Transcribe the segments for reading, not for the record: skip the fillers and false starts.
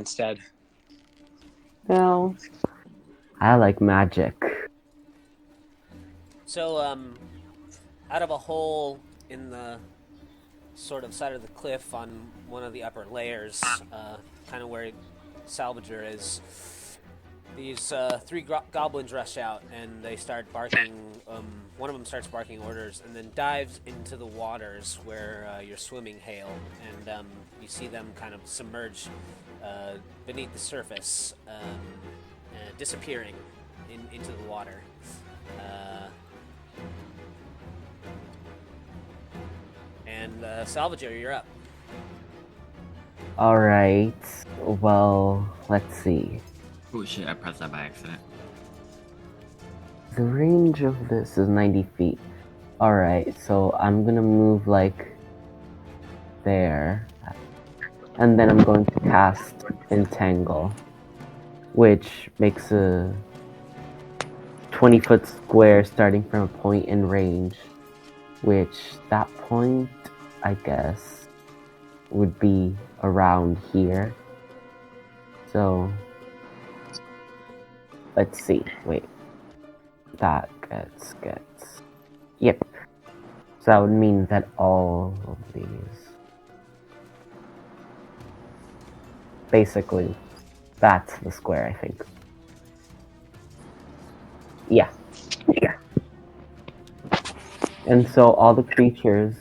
instead. No, I like magic. So, out of a hole in the sort of side of the cliff on one of the upper layers, kind of where Salvager is, these three goblins rush out and they start barking. One of them starts barking orders and then dives into the waters where you're swimming, Hale, and you see them kind of submerge beneath the surface, disappearing into the water. And Salvager, you're up. Alright, well, let's see. Oh shit, I pressed that by accident. The range of this is 90 feet. Alright, so I'm gonna move like there. And then I'm going to cast Entangle, which makes a 20-foot square starting from a point in range, which that point, I guess, would be around here. So, let's see. Wait. That gets... Yep. So that would mean that all of these... Basically, that's the square, I think. Yeah. And so all the creatures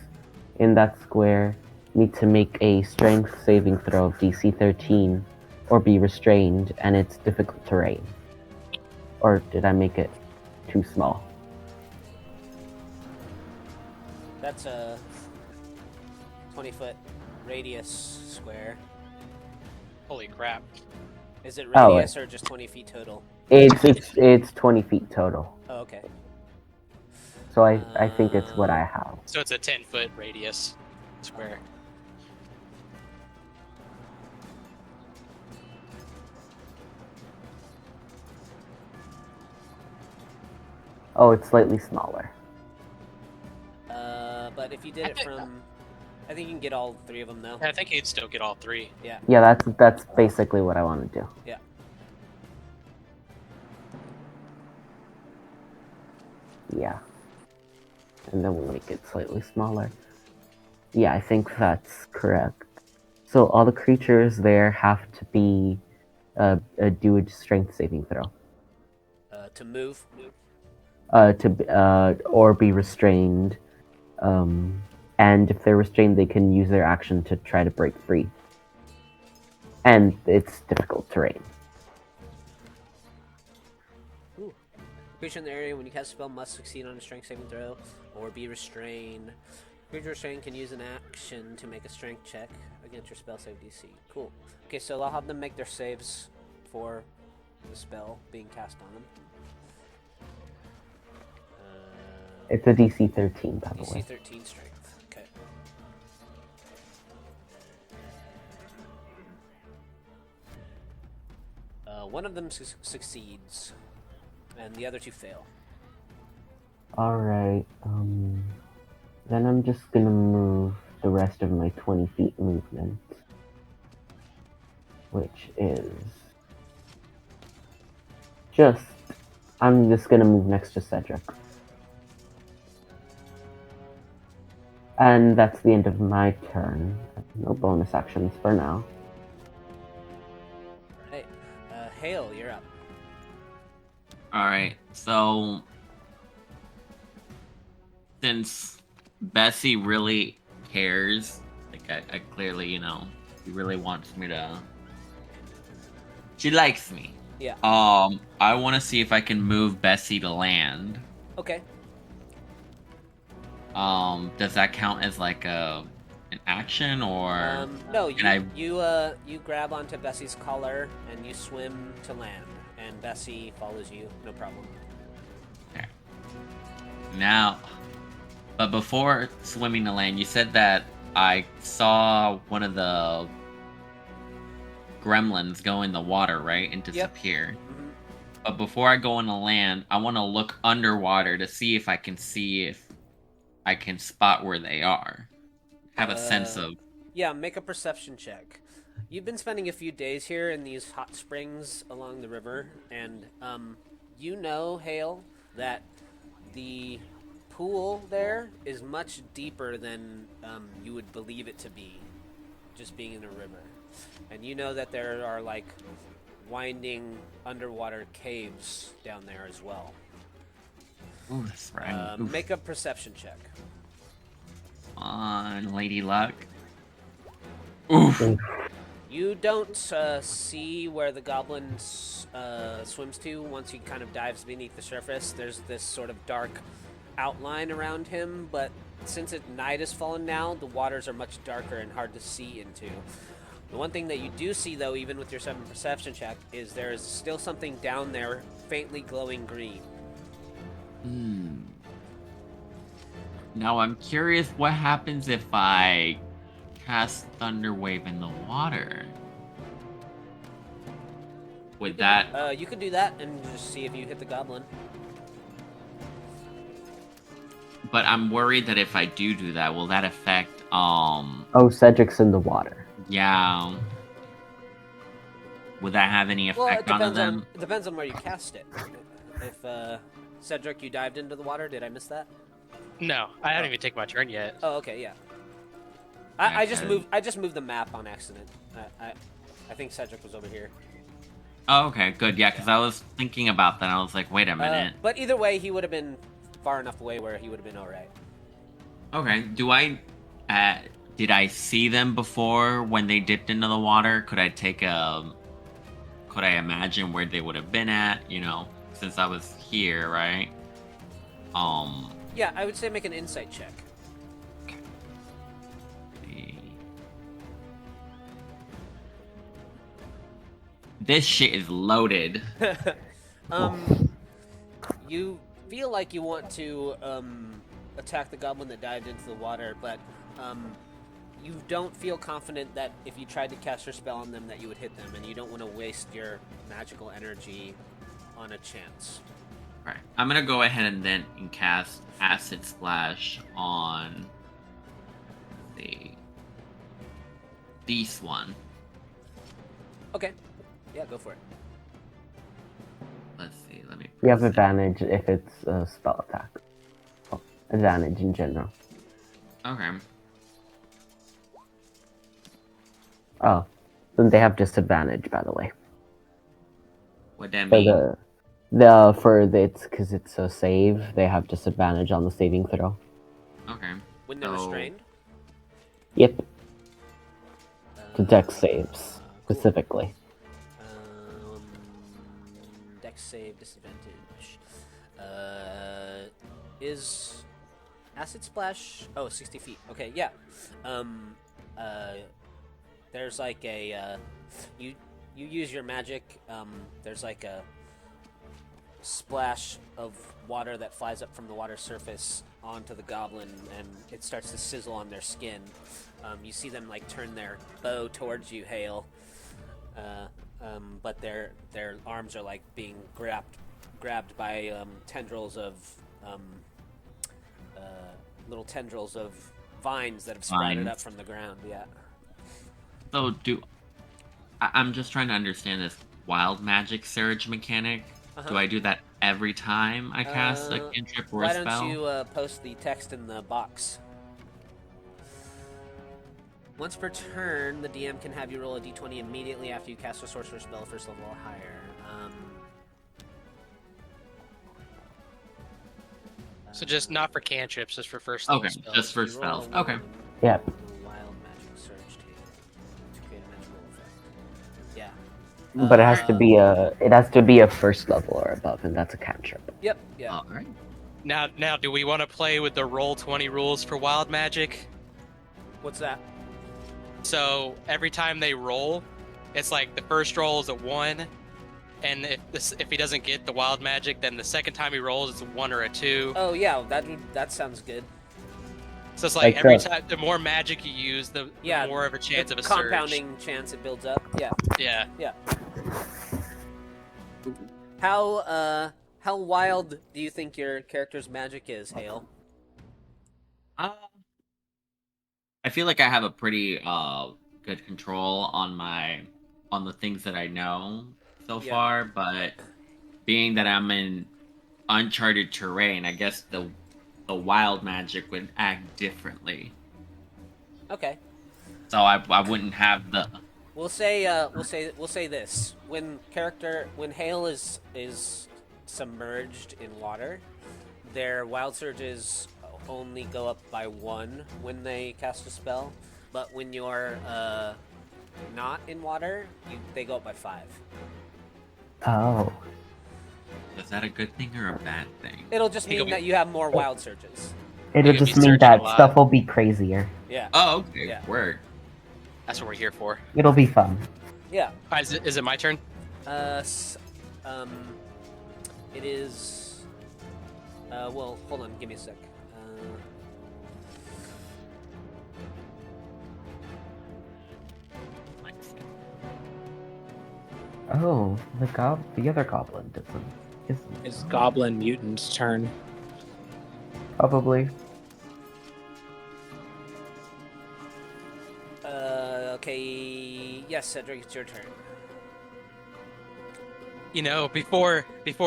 in that square need to make a strength saving throw of DC 13 or be restrained, and it's difficult terrain. Or did I make it too small? That's a 20-foot radius square. Holy crap. Is it radius or just 20 feet total? It's 20 feet total. Oh, okay. So I think it's what I have. So it's a 10-foot radius square. Oh, it's slightly smaller. But if you did it from... I think you can get all three of them, though. I think you'd still get all three. Yeah. Yeah, that's basically what I want to do. Yeah. Yeah. And then we'll make it slightly smaller. Yeah, I think that's correct. So all the creatures there have to be do a strength saving throw. To move. Or be restrained. And if they're restrained, they can use their action to try to break free. And it's difficult terrain. Ooh. Creature in the area, when you cast a spell, must succeed on a strength saving throw or be restrained. Creature restrained can use an action to make a strength check against your spell save DC. Cool. Okay, so I'll have them make their saves for the spell being cast on them. It's a DC 13, by the way. DC 13 strength. Okay. One of them succeeds, and the other two fail. Alright, then I'm just gonna move the rest of my 20 feet movement, which is I'm just gonna move next to Cedric. And that's the end of my turn. No bonus actions for now. Alright. Hale, you're up. Alright, so since Bessie really cares, like I clearly, she really wants me to. She likes me. Yeah. I want to see if I can move Bessie to land. Okay. Does that count as like an action or? No, you grab onto Bessie's collar and you swim to land, and Bessie follows you, no problem. Okay. Now, but before swimming to land, you said that I saw one of the gremlins go in the water, right, and disappear. Yep. Mm-hmm. But before I go on the land, I want to look underwater to see if I can spot where they are. Have a sense of... Yeah, make a perception check. You've been spending a few days here in these hot springs along the river, and you know, Hale, that the pool there is much deeper than you would believe it to be, just being in a river. And you know that there are like winding underwater caves down there as well. Ooh, that's right. Oof. Make a perception check. On Lady Luck. Oof. You don't see where the goblin swims to once he kind of dives beneath the surface. There's this sort of dark outline around him, but since night has fallen now, the waters are much darker and hard to see into. The one thing that you do see, though, even with your 7 perception check, is there is still something down there, faintly glowing green. Now I'm curious what happens if I cast Thunder Wave in the water. Would that... You could do that and just see if you hit the goblin. But I'm worried that if I do that, will that affect, Oh, Cedric's in the water. Yeah. Would that have any effect on them? It depends on where you cast it. If, Cedric, you dived into the water, did I miss that? No, I haven't even taken my turn yet. Oh, okay, yeah. I just moved the map on accident. I think Cedric was over here. Oh, okay, good. Yeah, because I was thinking about that. I was like, wait a minute. But either way, he would have been far enough away where he would have been all right. Okay. Did I see them before when they dipped into the water? Could I imagine where they would have been at? You know, since I was here, right? Yeah, I would say make an insight check. This shit is loaded. You feel like you want to attack the goblin that dived into the water, but you don't feel confident that if you tried to cast your spell on them that you would hit them, and you don't want to waste your magical energy on a chance. Alright, I'm gonna go ahead and cast Acid Splash on this one. Okay. Yeah, go for it. Let's see, let me... You have advantage if it's a spell attack. Oh, advantage in general. Okay. Oh, then they have disadvantage, by the way. What that For mean? because it's a save, they have disadvantage on the saving throw. Okay. When they're restrained? Yep. To dex saves, specifically. Dex save disadvantage. Is Acid Splash... Oh, 60 feet. Okay, yeah. There's like a... You use your magic. There's like a splash of water that flies up from the water surface onto the goblin, and it starts to sizzle on their skin. You see them like turn their bow towards you, Hale, but their arms are like being grabbed by tendrils of little tendrils of vines that have sprouted up from the ground. Yeah. So I'm just trying to understand this wild magic surge mechanic. Uh-huh. Do I do that every time I cast a cantrip or a spell? Why don't you post the text in the box? Once per turn, the DM can have you roll a d20 immediately after you cast a sorcerer spell first level or higher. So just not for cantrips, just for first level Okay, spells. just for You roll spells. a Okay. one Yep. and a wild magic surge to create a magical effect. Yeah. But it has to be a first level or above, and that's a cantrip. Yep. Yeah. All right. Now, do we want to play with the roll 20 rules for wild magic? What's that? So every time they roll, it's like the first roll is a 1, and if he doesn't get the wild magic, then the second time he rolls it's a 1 or a 2. Oh yeah, that sounds good. So it's like every time, the more magic you use, the more of a chance of a compounding surge. chance it builds up. Yeah. Yeah. Yeah. How wild do you think your character's magic is, Hale? I feel like I have a pretty good control on the things that I know so Yeah. far, but being that I'm in uncharted terrain, I guess the wild magic would act differently. Okay. So I wouldn't have the We'll say this: when Hale is submerged in water, their wild surges only go up by 1 when they cast a spell, but when you're not in water, they go up by 5. Oh. is that a good thing or a bad thing? It'll just He go mean be- that you have more wild surges. It'll could be just mean surging that a lot. stuff will be crazier. Yeah. Oh, okay. Yeah. Word. That's what we're here for. It'll be fun. Yeah. Is it my turn? It is. Well, hold on. Give me a sec. Oh, the other goblin isn't It's Goblin Mutant's turn. probably. Okay. Yes, Cedric, it's your turn. You know, before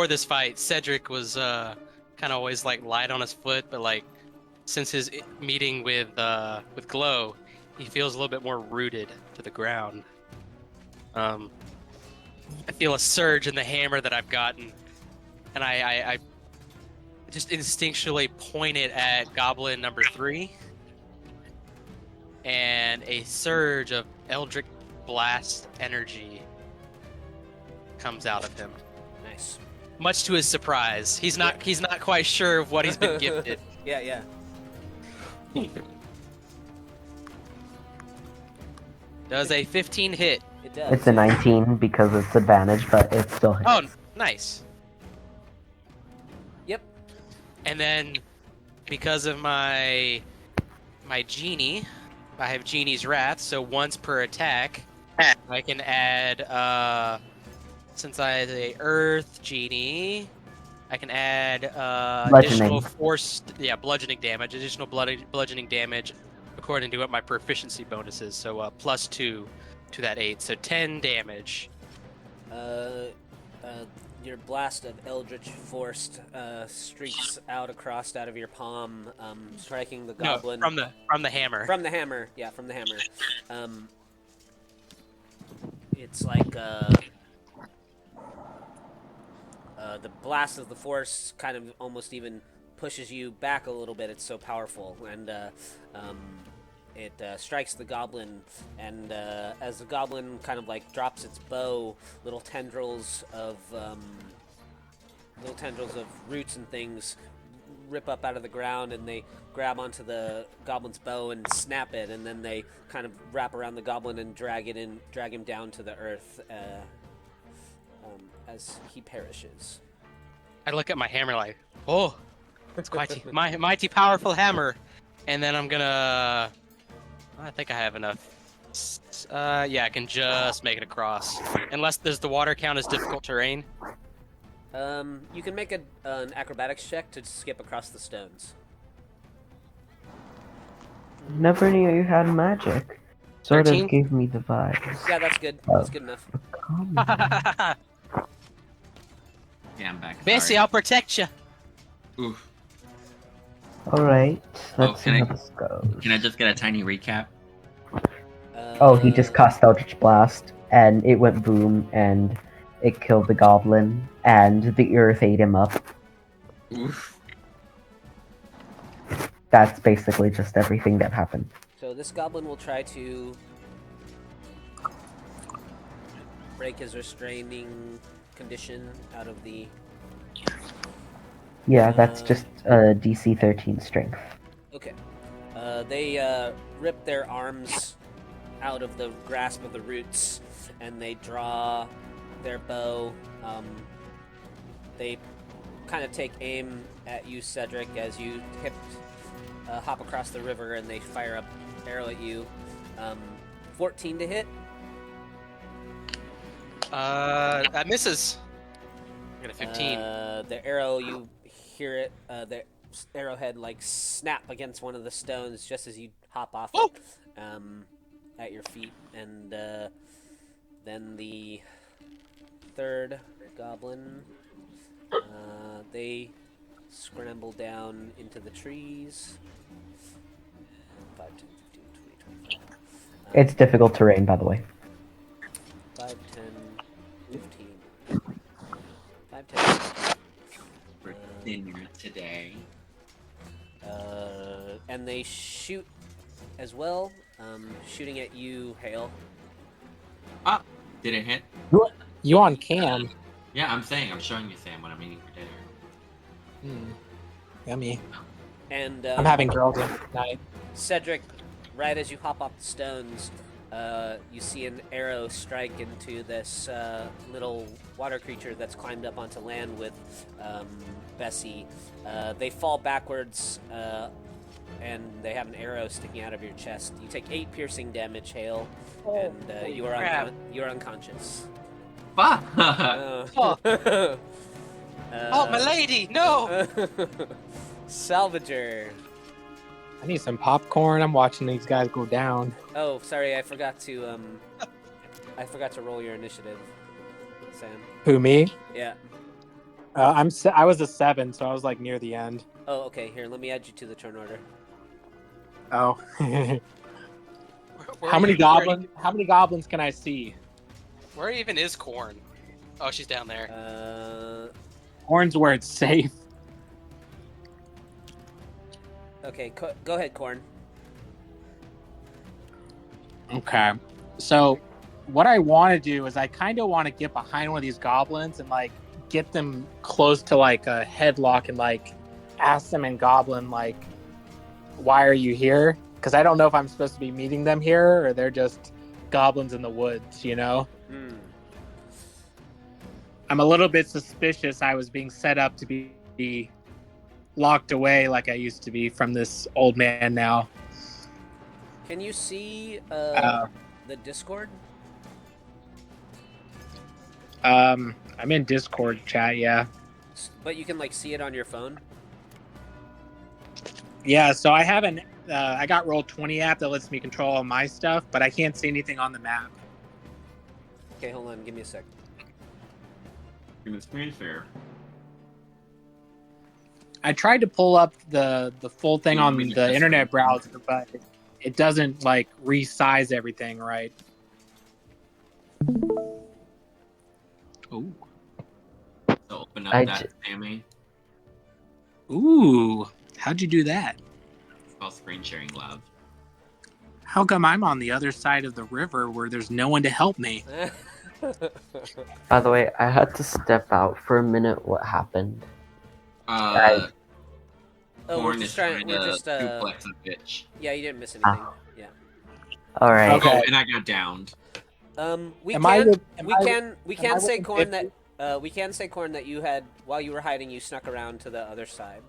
this fight, Cedric was kind of always like light on his foot, but like since his meeting with Glow, he feels a little bit more rooted to the ground. I feel a surge in the hammer that I've gotten, and I just instinctually point it at Goblin number 3, and a surge of Eldritch Blast energy comes out of him. Nice. Much to his surprise, he's not quite sure of what he's been gifted. Yeah. Does a 15 hit? It does. It's a 19 because it's advantage, but it still hits. Oh, nice. Yep. And then, because of my genie, I have Genie's Wrath, so once per attack, I can add, since I have a Earth Genie, I can add additional bludgeoning damage, additional bludgeoning damage, according to what my proficiency bonus is, so +2 to that 8, so 10 damage. Your blast of Eldritch Force streaks out of your palm, striking the goblin. No, from the hammer. From the hammer, yeah, from the hammer. It's like the blast of the force kind of almost even pushes you back a little bit. It's so powerful, and it strikes the goblin. And as the goblin kind of like drops its bow, little tendrils of roots and things rip up out of the ground, and they grab onto the goblin's bow and snap it, and then they kind of wrap around the goblin and drag him down to the earth as he perishes. I look at my hammer like, oh, it's quite mighty powerful hammer. And then I'm gonna, I think I have enough. Yeah, I can just make it across. Unless does the water count as difficult terrain? You can make an acrobatics check to skip across the stones. Never knew you had magic. Sort 13? of gave me the vibes. Yeah, that's good. That's good enough. Yeah, I'm back. Bessie, Sorry. I'll protect you. Oof. Alright, let's see can how I- this goes. Can I just get a tiny recap? Oh, he just cast Eldritch Blast, and it went boom, and it killed the goblin, and the earth ate him up. Oof. That's basically just everything that happened. So this goblin will try to break his restraining condition out of the... Yeah, that's just DC 13 strength. Okay. They rip their arms out of the grasp of the roots, and they draw their bow. They kind of take aim at you, Cedric, as you hop across the river, and they fire an arrow at you. 14 to hit. That misses. I got a 15. The arrow, you hear it, the arrowhead like snap against one of the stones just as you hop off Oh! it. at your feet, and then the third goblin, they scramble down into the trees. 5, 10, 15, 20, 25. It's difficult terrain, by the way. 5, 10, 15. 5, 10. For dinner today. And they shoot as well, shooting at you, Hale. Ah, did it hit? You on cam? Yeah, I'm showing you Sam when I'm eating for dinner. Yummy. And I'm having girl dinner tonight. Cedric, right as you hop off the stones, you see an arrow strike into this little water creature that's climbed up onto land with Bessie. They fall backwards, and they have an arrow sticking out of your chest. You take 8 piercing damage, Hale, and you are unconscious. Fuck! Oh, my lady, no! Salvager. I need some popcorn. I'm watching these guys go down. Oh, sorry, I forgot to roll your initiative, Sam. Who, me? Yeah. I was a 7, so I was like near the end. Oh, okay. Here, let me add you to the turn order. Oh. Where How many goblins can I see? Where even is Corn? Oh, she's down there. Horn's where it's safe. Okay, go ahead, Corn. Okay. So, what I want to do is I kind of want to get behind one of these goblins and like get them close to like a headlock and like ask them in Goblin like, "Why are you here?" Because I don't know if I'm supposed to be meeting them here or they're just goblins in the woods, you know? I'm a little bit suspicious I was being set up to be locked away like I used to be from this old man now. Can you see the Discord? I'm in Discord chat, yeah. But you can like see it on your phone? Yeah, so I have I got Roll20 app that lets me control all my stuff, but I can't see anything on the map. Okay, hold on, give me a sec. In the screen share. I tried to pull up the full thing Yeah, I on mean, the it's internet fine. browser, but it doesn't like resize everything right. Ooh. So open up that, Sammy. Ooh. How'd you do that? It's called screen sharing, love. How come I'm on the other side of the river where there's no one to help me? By the way, I had to step out for a minute. What happened? Oh, we're Corn just is trying. We're to just duplex a bitch. Yeah, you didn't miss anything. Yeah. All right. Okay. Oh, and I got downed. We Am I can with- we am I can we am can I say with Corn 50? that we can say Corn that you had while you were hiding, you snuck around to the other side.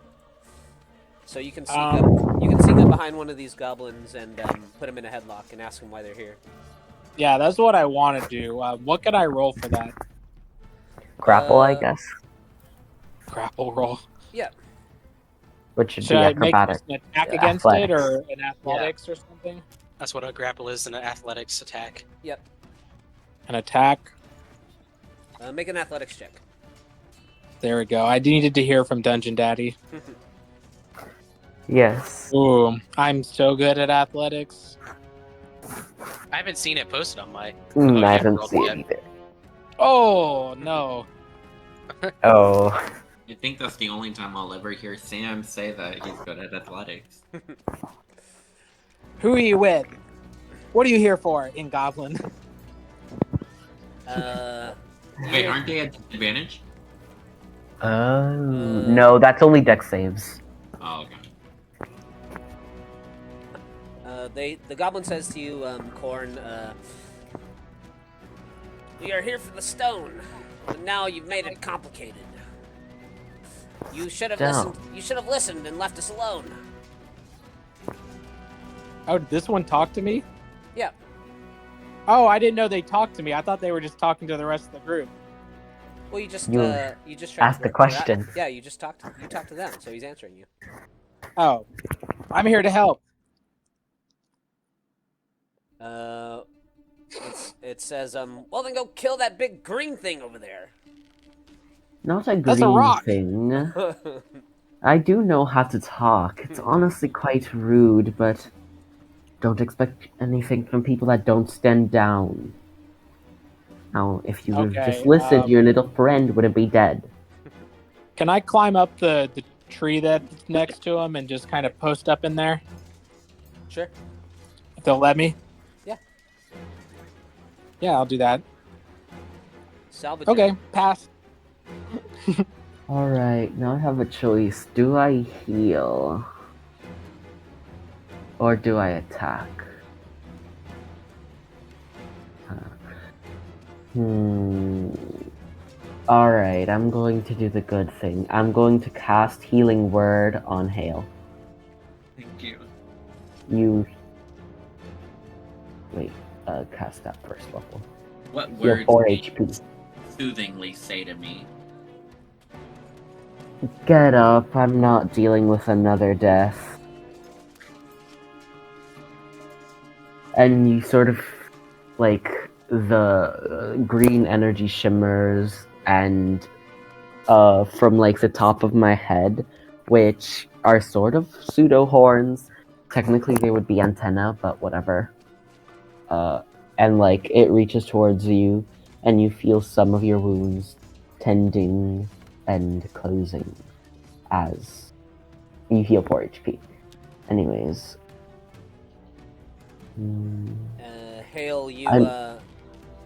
So you can sneak up. You can sneak up behind one of these goblins and put them in a headlock and ask them why they're here. Yeah, that's what I want to do. What could I roll for that? Grapple, I guess. Grapple roll. Yeah. Which should Should be I make acrobatic. an attack against Athletics. it or an athletics or something? That's what a grapple is in an athletics attack. Yep. An attack? Make an athletics check. There we go. I needed to hear from Dungeon Daddy. Yes. Ooh, I'm so good at athletics. I haven't seen it posted on my. I you haven't rolled seen yet. either. Oh, no. Oh. I think that's the only time I'll ever hear Sam say that he's good at athletics. Who are you with? What are you here for in Goblin? Wait, aren't they at disadvantage? Oh. No, that's only dex saves. Oh, okay. The goblin says to you, Corn, we are here for the stone, but now you've made it complicated. You should have listened. You should have listened and left us alone. Oh, did this one talk to me? Yeah. Oh, I didn't know they talked to me. I thought they were just talking to the rest of the group. Well, you just tried asked to the question. Yeah, you just talked to them, so he's answering you. Oh, I'm here to help. It says, well then go kill that big green thing over there. Not a That's a green rock. thing. I do know how to talk. It's honestly quite rude, but don't expect anything from people that don't stand down. Now, if you would have just Okay. listened, your little friend wouldn't be dead. Can I climb up the tree that's next to him and just kind of post up in there? Sure. If they'll let me? Yeah. Yeah, I'll do that. Salvage. Okay, pass. Alright, now I have a choice. Do I heal? Or do I attack? Alright, I'm going to do the good thing. I'm going to cast Healing Word on Hale. Thank you. You... Wait, cast that first level. What Heal words 4 do you HP. soothingly say to me? Get up, I'm not dealing with another death. And you sort of, like, the green energy shimmers, and from, like, the top of my head, which are sort of pseudo-horns. Technically they would be antenna, but whatever. And, like, it reaches towards you, and you feel some of your wounds tending and closing as you heal 4 HP. Anyways. Hale, you, I'm-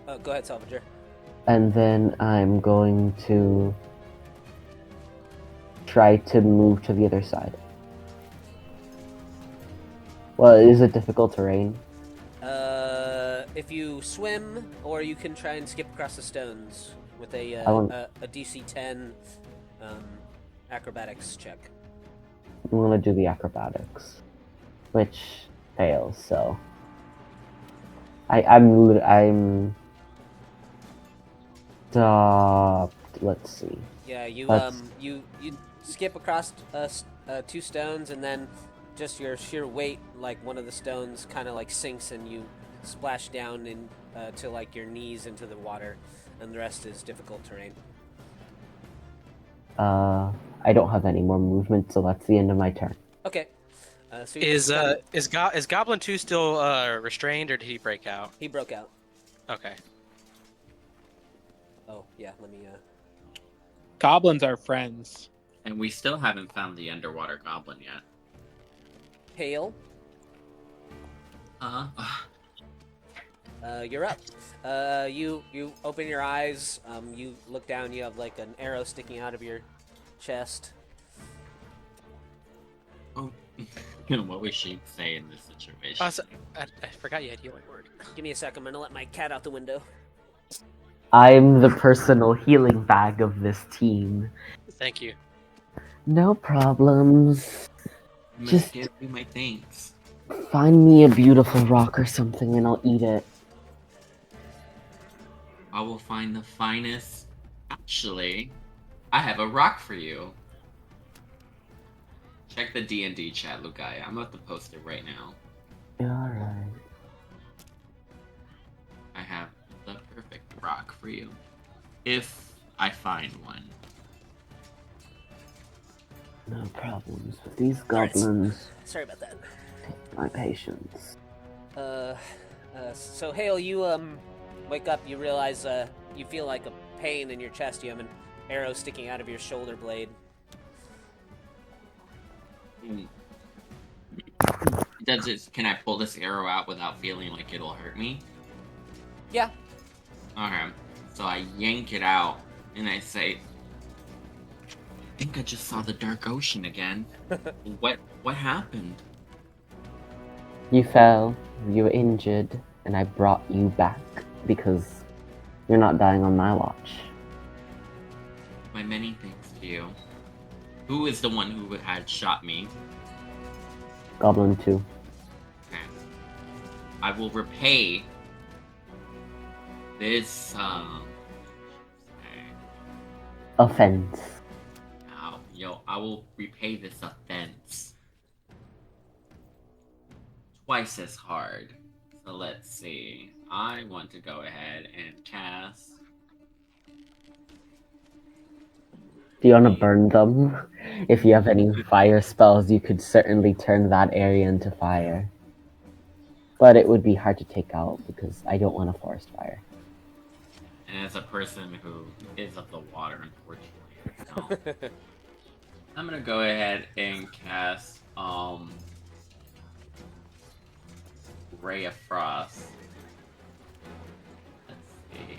oh, go ahead, Salvager. And then I'm going to try to move to the other side. Well, is it difficult terrain? If you swim, or you can try and skip across the stones with a DC 10 acrobatics check. I'm gonna do the acrobatics, which fails. So I'm stopped. Let's see. Yeah, you Let's- you skip across 2 stones, and then just your sheer weight, like one of the stones, kind of like sinks, and you splash down in to like your knees into the water, and the rest is difficult terrain. I don't have any more movement, so that's the end of my turn. Okay. So you Is just kinda- is Goblin 2 still restrained, or did he break out? he broke out. Okay. Oh yeah, let me Goblins are friends. And we still haven't found the underwater goblin yet. Hale. You're up. You open your eyes. You look down. You have like an arrow sticking out of your chest. Oh, what would she say in this situation? I forgot you had healing word. Give me a sec. I'm gonna let my cat out the window. I'm the personal healing bag of this team. Thank you. No problems. You just- must give me my thanks. Find me a beautiful rock or something and I'll eat it. I will find the finest. Actually, I have a rock for you. Check the D&D chat, Lukai. I'm about to post it right now. Alright. I have the perfect rock for you. If I find one. No problems with these goblins. Sorry about that. My patience. So Hale, you wake up. You realize you feel like a pain in your chest. You have an arrow sticking out of your shoulder blade. Does it? Can I pull this arrow out without feeling like it'll hurt me? Yeah. Okay. So I yank it out and I say, I think I just saw the dark ocean again. What happened? You fell, you were injured, and I brought you back because you're not dying on my watch. My many thanks to you. Who is the one who had shot me? Goblin 2. Okay. I will repay this, Offense. I will repay this offense twice as hard. So let's see. I want to go ahead and cast. Do you want to burn them? If you have any fire spells, you could certainly turn that area into fire. But it would be hard to take out because I don't want a forest fire. And as a person who is of the water, unfortunately, no. I'm gonna go ahead and cast Ray of Frost. Let's see.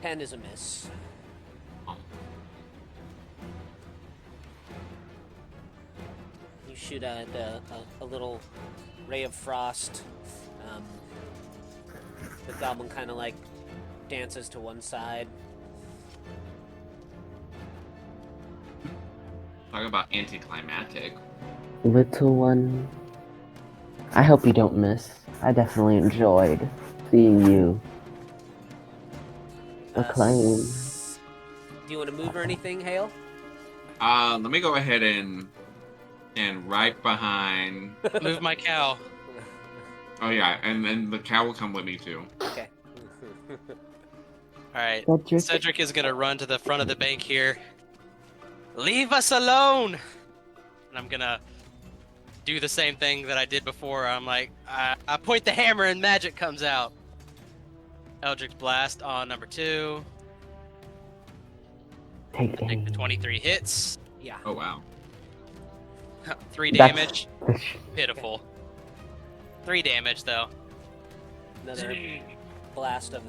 Hand is a miss. Oh, You shoot at a little ray of frost. The goblin kind of like dances to one side. talk about anticlimactic. Little one, I hope you don't miss. I definitely enjoyed seeing you acclaim. Do you want to move or anything, Hale? Let me go ahead and right behind. Move my cow. Oh yeah, and then the cow will come with me too. Okay. All right. Cedric, Cedric is gonna run to the front of the bank here. Leave us alone! And I'm gonna do the same thing that I did before. I'm like, I point the hammer and magic comes out. Eldritch Blast on number 2. take Take the aim. 23 hits. Yeah. Oh wow. 3 That's- damage. Pitiful. 3 damage though. Another blast of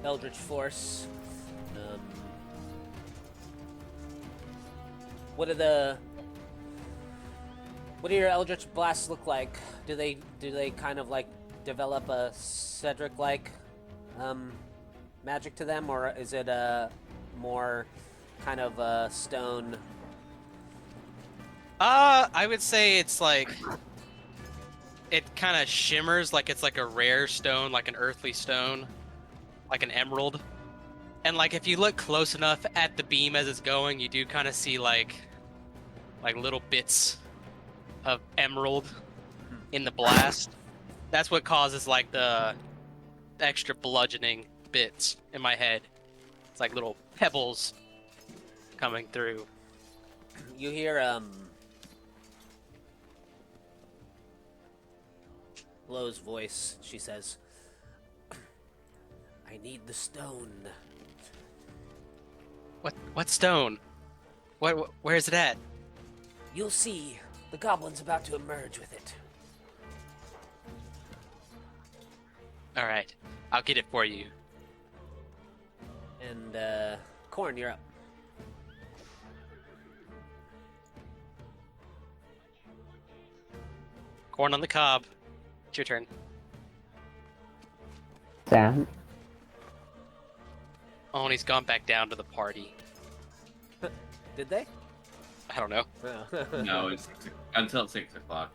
Eldritch Force. What do your Eldritch blasts look like? Do they kind of like develop a Cedric like magic to them, or is it a more kind of a stone? I would say it's like it kind of shimmers like it's like a rare stone, like an earthly stone, like an emerald. And like if you look close enough at the beam as it's going, you do kind of see like little bits of emerald in the blast. That's what causes like the extra bludgeoning bits in my head. It's like little pebbles coming through. You hear Lo's voice. She says, "I need the stone." What stone? Where is it at? You'll see. The goblin's about to emerge with it. All right, I'll get it for you. And Corn, you're up. Corn on the cob. It's your turn. Sam, Oh, and he's gone back down to the party. Did they? I don't know. No, it's until 6 o'clock.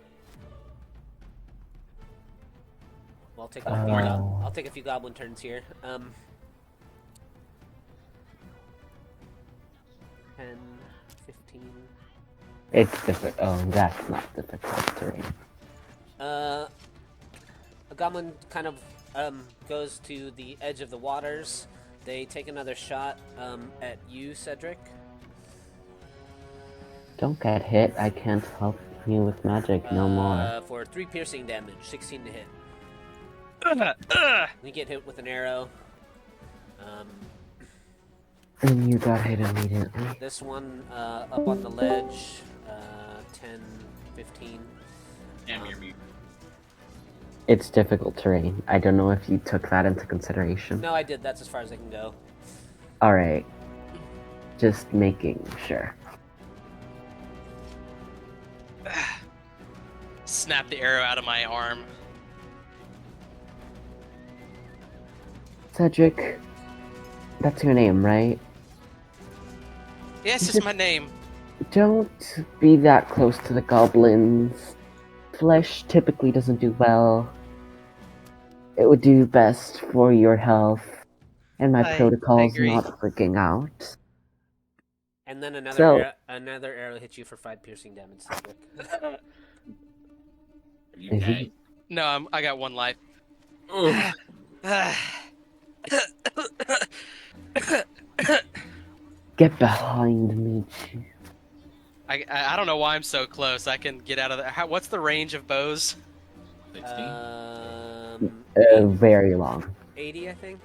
Well, I'll take Oh. I'll take a few goblin turns here. 10, 15. it's difficult. Oh, that's not difficult terrain. A goblin kind of goes to the edge of the waters. They take another shot at you, Cedric. Don't get hit. I can't help you with magic no more. For 3 piercing damage, 16 to hit. Ugh. You get hit with an arrow. And you got hit immediately. This one up on the ledge, 10, 15. Damn, you're mute. It's difficult terrain. I don't know if you took that into consideration. No, I did. That's as far as I can go. Alright. Just making sure. Snap the arrow out of my arm. Cedric, that's your name, right? Yes, it's my name. Don't be that close to the goblins. Flesh typically doesn't do well. It would do best for your health. And my I protocol's agree. not working out. And then another So- another arrow hits you for 5 piercing damage. Cedric. You Is he- dead? No, I got 1 life. Ugh. Get behind me. I don't know why I'm so close. I can get out of there. What's the range of bows? 60? Very long. 80, I think.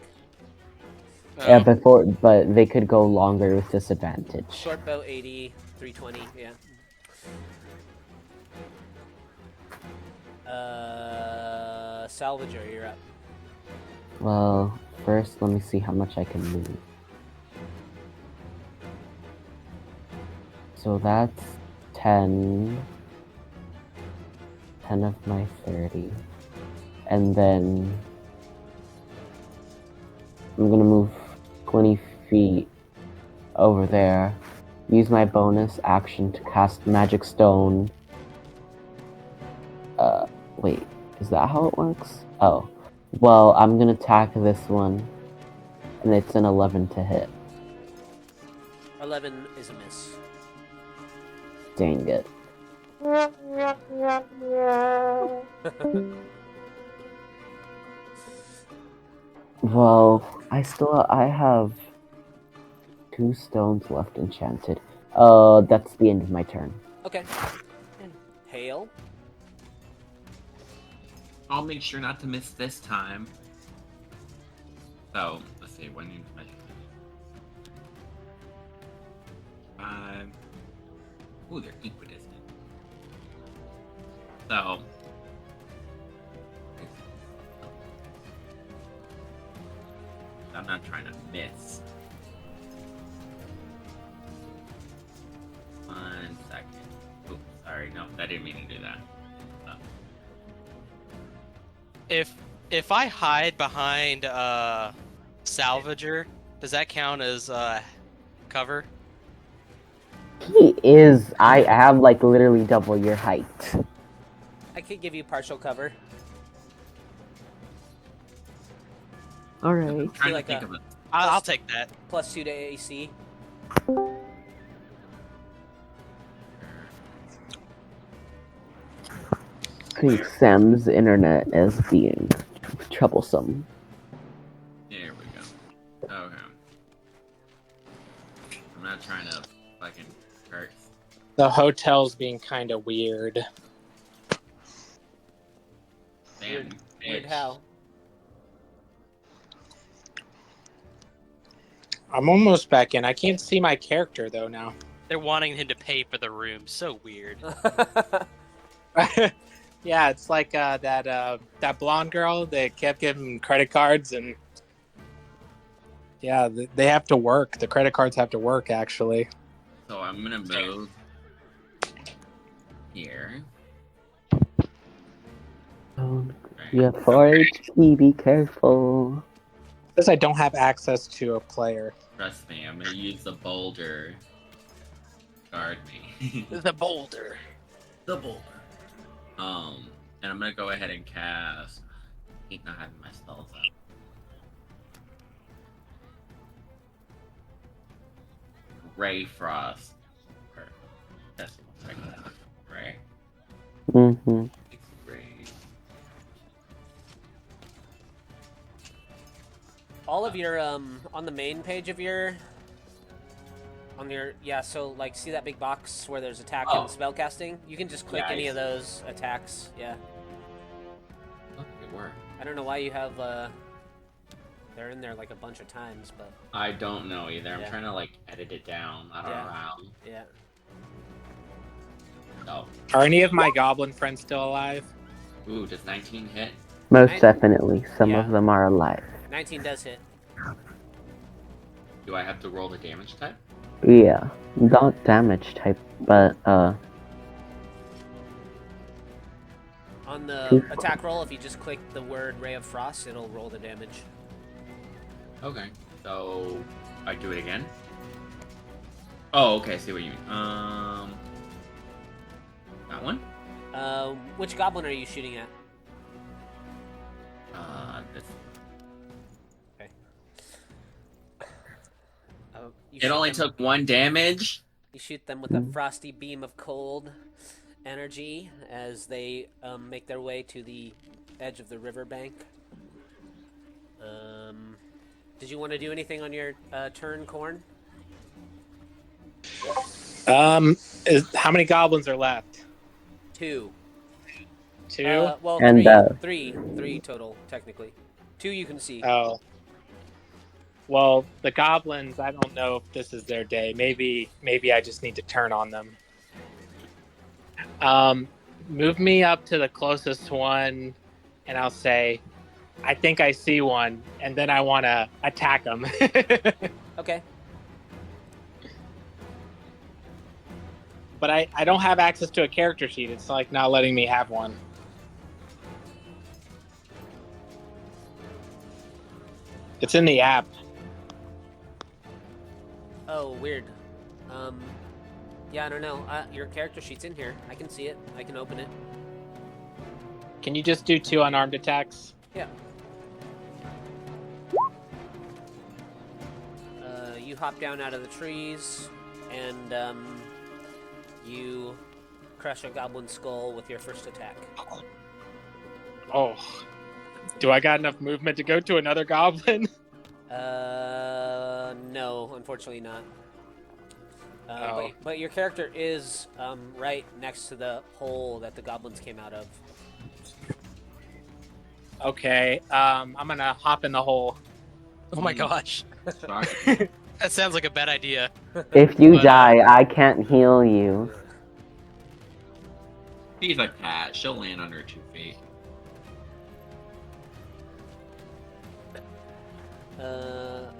Yeah, Oh. but they could go longer with disadvantage. Short bow 80, 320. Yeah. Salvager, you're up. Well, first let me see how much I can move. So that's 10. 10 of my 30. And then I'm gonna move 20 feet over there. Use my bonus action to cast Magic Stone. Wait, is that how it works? Oh. Well, I'm gonna attack this one. And it's an 11 to hit. 11 is a miss. Dang it. Well, I have 2 stones left enchanted. That's the end of my turn. Okay. Hail. I'll make sure not to miss this time. So, let's see, when you measure. 5. Ooh, they're equidistant. So. I'm not trying to miss. 1 second. Oops, sorry, no, I didn't mean to do that. If I hide behind Salvager, does that count as cover? I have like literally double your height. I could give you partial cover. Alright. I'm trying like to think a- of it. I'll take that. +2 to AC. Treat Sam's internet as being troublesome. There we go. Okay. I'm not trying to fucking curse. The hotel's being kind of weird. Damn, Weird bitch. how? I'm almost back in. I can't see my character though now. They're wanting him to pay for the room. So weird. Yeah, it's like that blonde girl. They kept giving credit cards, and yeah, they have to work. The credit cards have to work, actually. So I'm gonna move here. You have 4 HP, be careful. Because I don't have access to a player. Trust me, I'm gonna use the boulder. Guard me. The boulder. The boulder. And I'm gonna go ahead and cast. I hate not having my spells up. Ray Frost. Or, that's like that. Ray. Mm-hmm. Ray. All of your on the main page of your so like see that big box where there's attack Oh. and spell casting? You can just click Yeah, I any of see. those attacks. Yeah. Look, it worked. I don't know why you have they're in there like a bunch of times, but I don't know either. I'm Yeah. trying to like edit it down. I don't Yeah. know how. yeah. Oh. Are any of my goblin friends still alive? Ooh, does 19 hit? Most I- definitely. Some Yeah. of them are alive. 19 does hit. Do I have to roll the damage type? Yeah. Not damage type, but On the attack roll, if you just click the word Ray of Frost, it'll roll the damage. Okay. So I do it again. Oh, okay. I see what you mean. That one. Which goblin are you shooting at? This. You It shoot only them- took 1 damage. You shoot them with a frosty beam of cold energy as they make their way to the edge of the riverbank. Did you want to do anything on your turn, Corn? How many goblins are left? 2. 2? Well, And, three total, technically. 2 you can see. Oh. Well, the goblins, I don't know if this is their day. Maybe I just need to turn on them. Move me up to the closest one, and I'll say, I think I see one, and then I want to attack them. Okay. But I don't have access to a character sheet. It's like not letting me have one. It's in the app. Oh, weird. Yeah, I don't know. Your character sheet's in here. I can see it. I can open it. Can you just do 2 unarmed attacks? Yeah. You hop down out of the trees, and you crush a goblin skull with your first attack. Oh. Do I got enough movement to go to another goblin? No, unfortunately not. But your character is right next to the hole that the goblins came out of. Okay, I'm gonna hop in the hole. Oh my gosh. Sorry. That sounds like a bad idea. If you But, die, I can't heal you. She's a cat. She'll land on her 2 feet.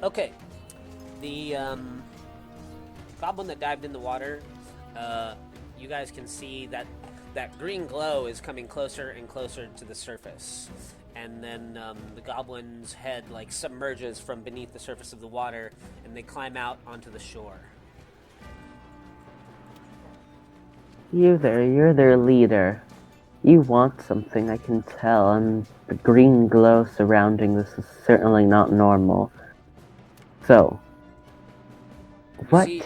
Okay. The goblin that dived in the water, you guys can see that green glow is coming closer and closer to the surface. And then the goblin's head like submerges from beneath the surface of the water, and they climb out onto the shore. You there, you're their leader. You want something, I can tell, and the green glow surrounding this is certainly not normal. So, what see-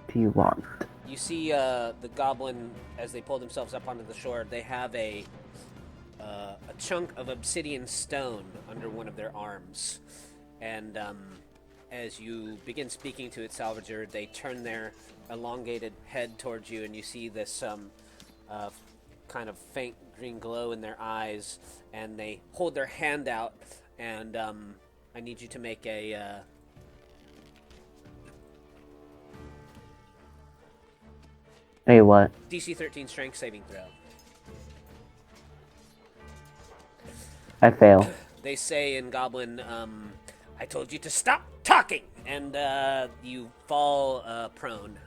do you want? You see the goblin, as they pull themselves up onto the shore, they have a chunk of obsidian stone under one of their arms. And as you begin speaking to it, Salvager, they turn their elongated head towards you, and you see this kind of faint green glow in their eyes, and they hold their hand out, and I need you to make a... Hey, what? DC 13 strength saving throw. I fail. They say in Goblin, I told you to stop talking! And you fall prone.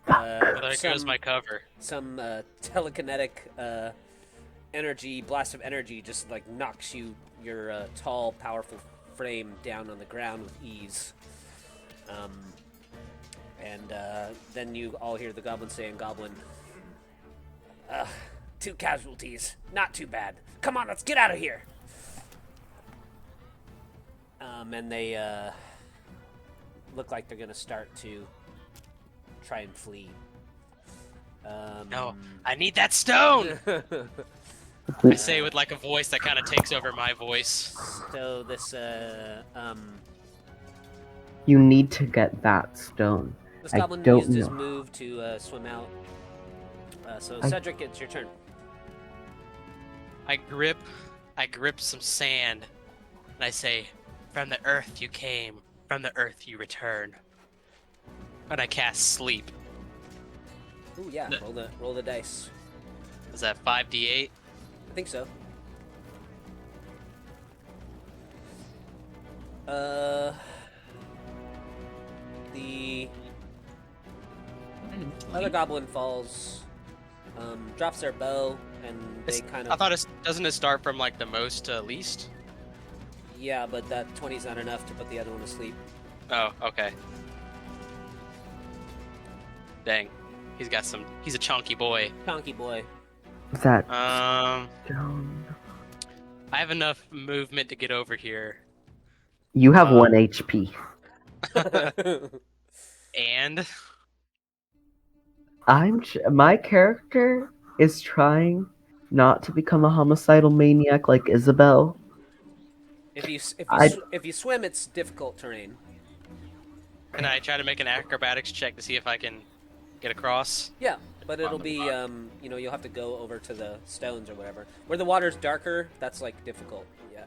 Well, there goes my cover. Some telekinetic energy, blast of energy, just like knocks your tall, powerful frame down on the ground with ease. And then you all hear the goblin say in Goblin, 2 casualties. Not too bad. Come on, let's get out of here. And they look like they're going to start to try and flee. No, I need that stone! I say with like a voice that kind of takes over my voice. So this You need to get that stone. this I goblin don't used his know. move to swim out. So I- Cedric, it's your turn. I grip some sand, and I say, "From the earth you came, from the earth you return." And I cast sleep. Ooh, yeah. Roll the dice. Is that 5d8? I think so. The other goblin falls, drops their bow, and they kind I of... thought doesn't it start from like the most to least? Yeah, but that 20's not enough to put the other one to sleep. Oh, okay. Dang, he's a chunky boy. Chonky boy. That I stone. have enough movement to get over here. You have 1 HP. And My character is trying not to become a homicidal maniac like Isabel. I if you swim, it's difficult terrain. can I try to make an acrobatics check to see if I can get across? Yeah, but it'll be you'll have to go over to the stones or whatever. Where the water's darker, that's like difficult. Yeah.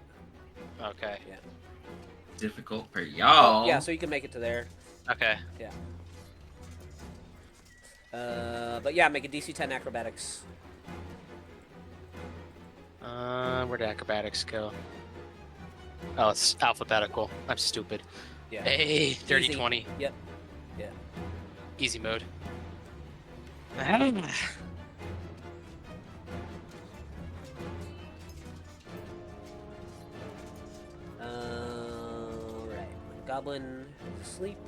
Okay. Yeah. Difficult for y'all. Oh, yeah, so you can make it to there. Okay. Yeah. But yeah, make a DC 10 acrobatics. Where did acrobatics go? Oh, it's alphabetical. I'm stupid. Yeah. Hey, 30, Easy. 20. Yep. Yeah. Easy mode. Right. Goblin is asleep.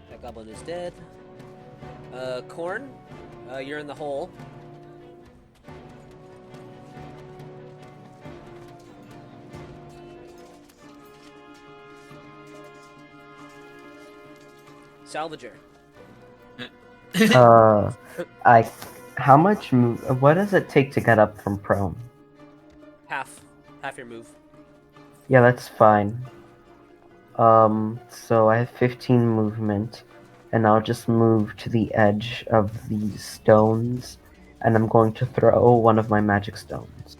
That goblin is dead. Corn, you're in the hole. Salvager. how much move? What does it take to get up from prone? Half your move. Yeah, that's fine. So I have 15 movement, and I'll just move to the edge of the stones, and I'm going to throw one of my magic stones.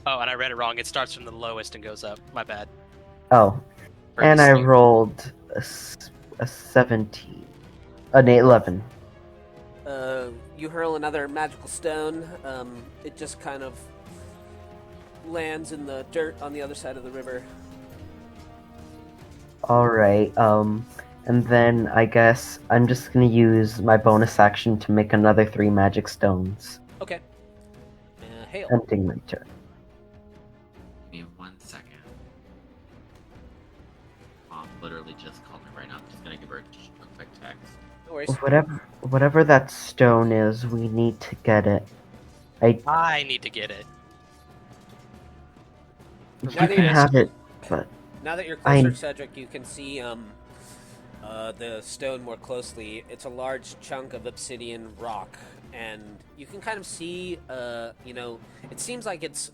Oh, and I read it wrong. It starts from the lowest and goes up. My bad. Oh, For and I mistake. rolled a 17. An 11. You hurl another magical stone. It just kind of lands in the dirt on the other side of the river. Alright, and then I guess I'm just gonna use my bonus action to make another 3 magic stones. Okay. Hail. Ending my turn. Give me 1 second. Mom literally just called me right now. I'm just gonna give her a quick text. No worries. Whatever that stone is, we need to get it. I need to get it. You Now that can you're- have it, but Now that you're closer, Cedric, you can see the stone more closely. It's a large chunk of obsidian rock, and you can kind of see, it seems like it's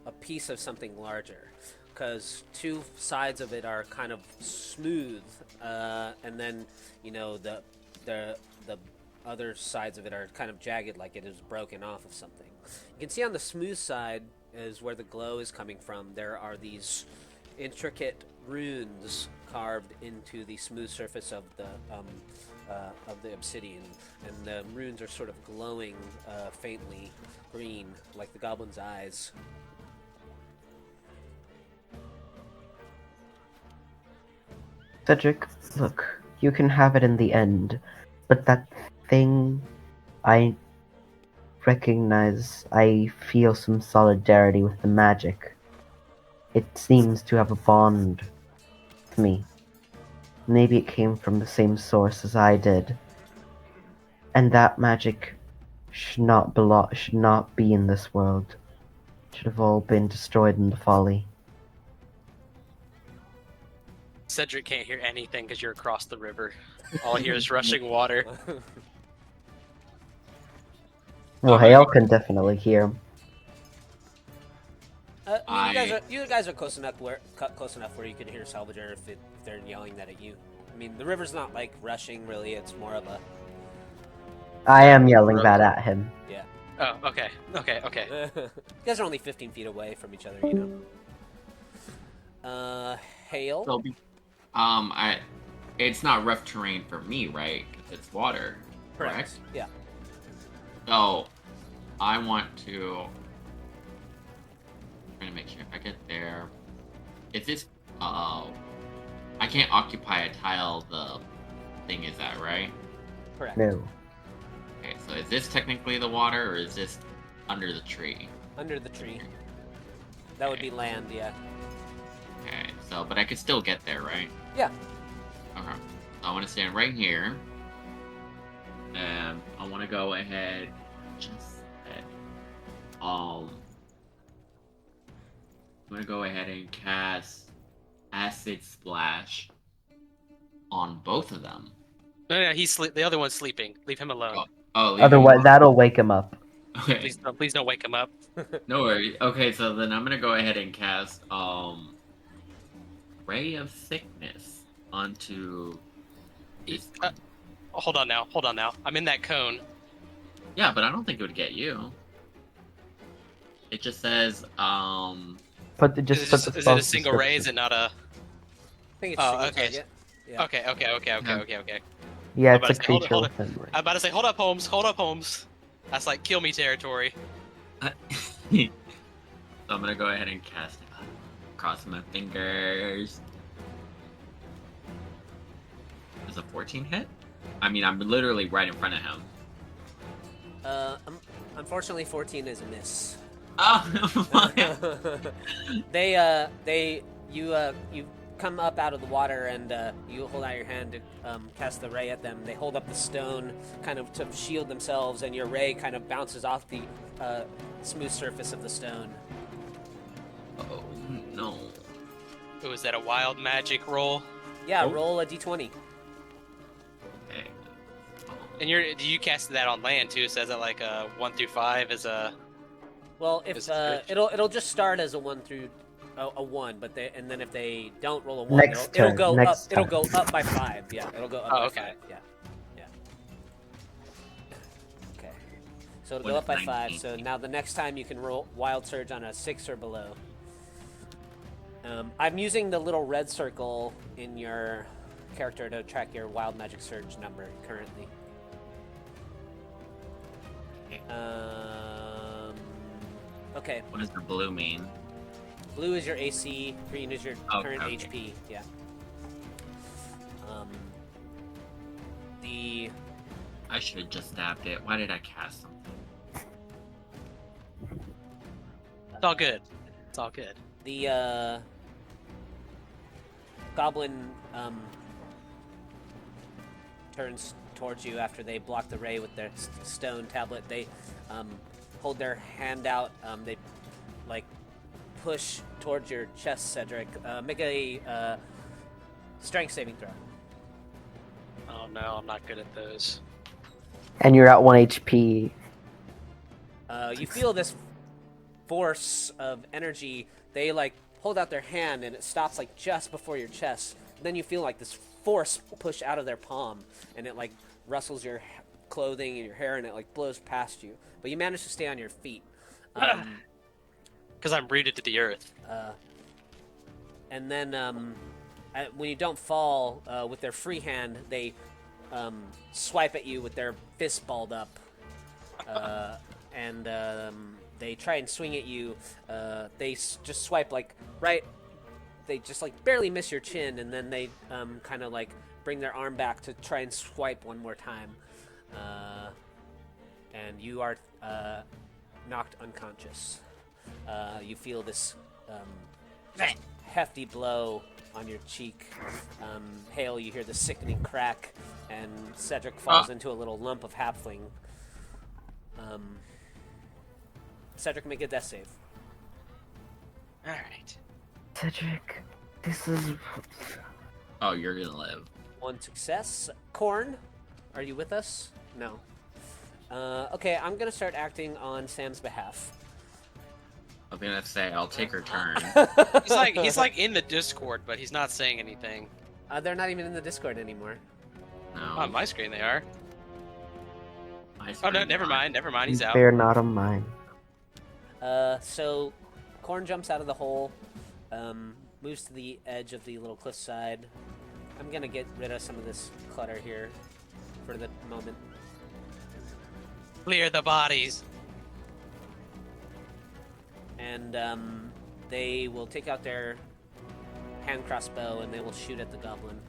a piece of something larger, because 2 sides of it are kind of smooth, and then the other sides of it are kind of jagged, like it is broken off of something. You can see on the smooth side is where the glow is coming from. There are these intricate runes carved into the smooth surface of the obsidian, and the runes are sort of glowing faintly green, like the goblin's eyes. Cedric, look, you can have it in the end, but that thing, I recognize, I feel some solidarity with the magic. It seems to have a bond with me. Maybe it came from the same source as I did. And that magic should not be in this world. It should have all been destroyed in the folly. Cedric can't hear anything because you're across the river. All I hear is rushing water. Well, Hale can definitely hear him. You guys are close enough where you can hear Salvager if they're yelling that at you. I mean, the river's not like rushing really; it's more of a. I am yelling that at him. Yeah. Oh, okay. You guys are only 15 feet away from each other, Hail. So, it's not rough terrain for me, right? Because it's water, correct? Yeah. So, I want to. I'm trying to make sure if I get there. Is this? I can't occupy a tile. The thing is that right? Correct. No. Okay, so is this technically the water, or is this under the tree? Under the tree. That would be land, yeah. Okay, so but I could still get there, right? Yeah. Okay. So I want to stand right here. I want to go ahead. Just I'm gonna go ahead and cast Acid Splash on both of them. No, he's the other one's sleeping. Leave him alone. Oh, leave him Otherwise, alone. that'll wake him up. Okay, Please don't wake him up. no worries. Okay, so then I'm gonna go ahead and cast Ray of Sickness onto this one. Hold on now. I'm in that cone. Yeah, but I don't think it would get you. It just says Is it a single ray? Is it not a? I think it's Oh, single okay. target. Yeah. Okay. Yeah, I'm it's a about to say, hold creature it. within range. I'm about to say, hold up, Holmes. That's like kill me territory. so I'm gonna go ahead and cast it. Cross my fingers. Does a 14 hit? I mean, I'm literally right in front of him. Unfortunately, 14 is a miss. Oh, You come up out of the water and you hold out your hand to cast the ray at them. They hold up the stone kind of to shield themselves, and your ray kind of bounces off the smooth surface of the stone. oh no. Ooh, is that a wild magic roll? Yeah, Oh. roll a d20. Okay. And do you cast that on land too? So is that like a 1 through 5 is a? Well, Is if it it'll just start as a 1 through a 1, but and then if they don't roll a 1, Next it'll turn, go next up. It'll turn. go up by 5. Yeah, it'll go up Oh, by okay. 5. Yeah. Okay. So it'll What go is up by 5. 19? So now the next time you can roll Wild Surge on a 6 or below. I'm using the little red circle in your character to track your Wild Magic Surge number currently. Okay. What does the blue mean? Blue is your AC, green is your current okay. HP. Yeah. I should have just stabbed it. Why did I cast something? It's all good. It's all good. The goblin turns towards you after they block the ray with their stone tablet. They hold their hand out. They like push towards your chest, Cedric. Make a strength saving throw. Oh no, I'm not good at those. And you're at 1 HP. You feel this force of energy. They like hold out their hand and it stops like just before your chest. Then you feel like this force push out of their palm, and it like rustles your clothing and your hair, and it like blows past you. But you manage to stay on your feet. Because I'm rooted to the earth. And then when you don't fall with their free hand, they swipe at you with their fist balled up, and they try and swing at you. They just swipe like right. They just like barely miss your chin, and then they kind of like bring their arm back to try and swipe one more time, and you are knocked unconscious. You feel this hefty blow on your cheek. Hail, you hear the sickening crack, and Cedric falls into a little lump of halfling. Cedric, make a death save. All right. Cedric, this is... Oh, you're gonna live. 1 success. Corn, are you with us? No. Okay, I'm gonna start acting on Sam's behalf. I was gonna say I'll take her turn. He's like in the Discord, but he's not saying anything. They're not even in the Discord anymore. No. On my screen they are. My Oh no, screen never mind. He's out. They're not on mine. So Corn jumps out of the hole, moves to the edge of the little cliffside. I'm gonna get rid of some of this clutter here for the moment. Clear the bodies. And they will take out their hand crossbow and they will shoot at the goblin.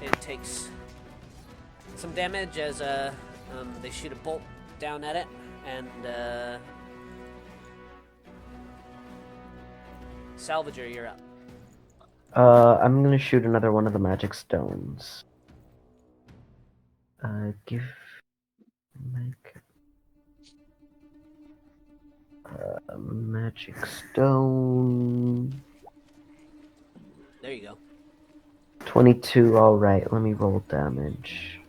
It takes some damage as they shoot a bolt down at it, and Salvager, you're up. I'm gonna shoot another one of the magic stones. Give magic stone. There you go. 22. All right. Let me roll damage.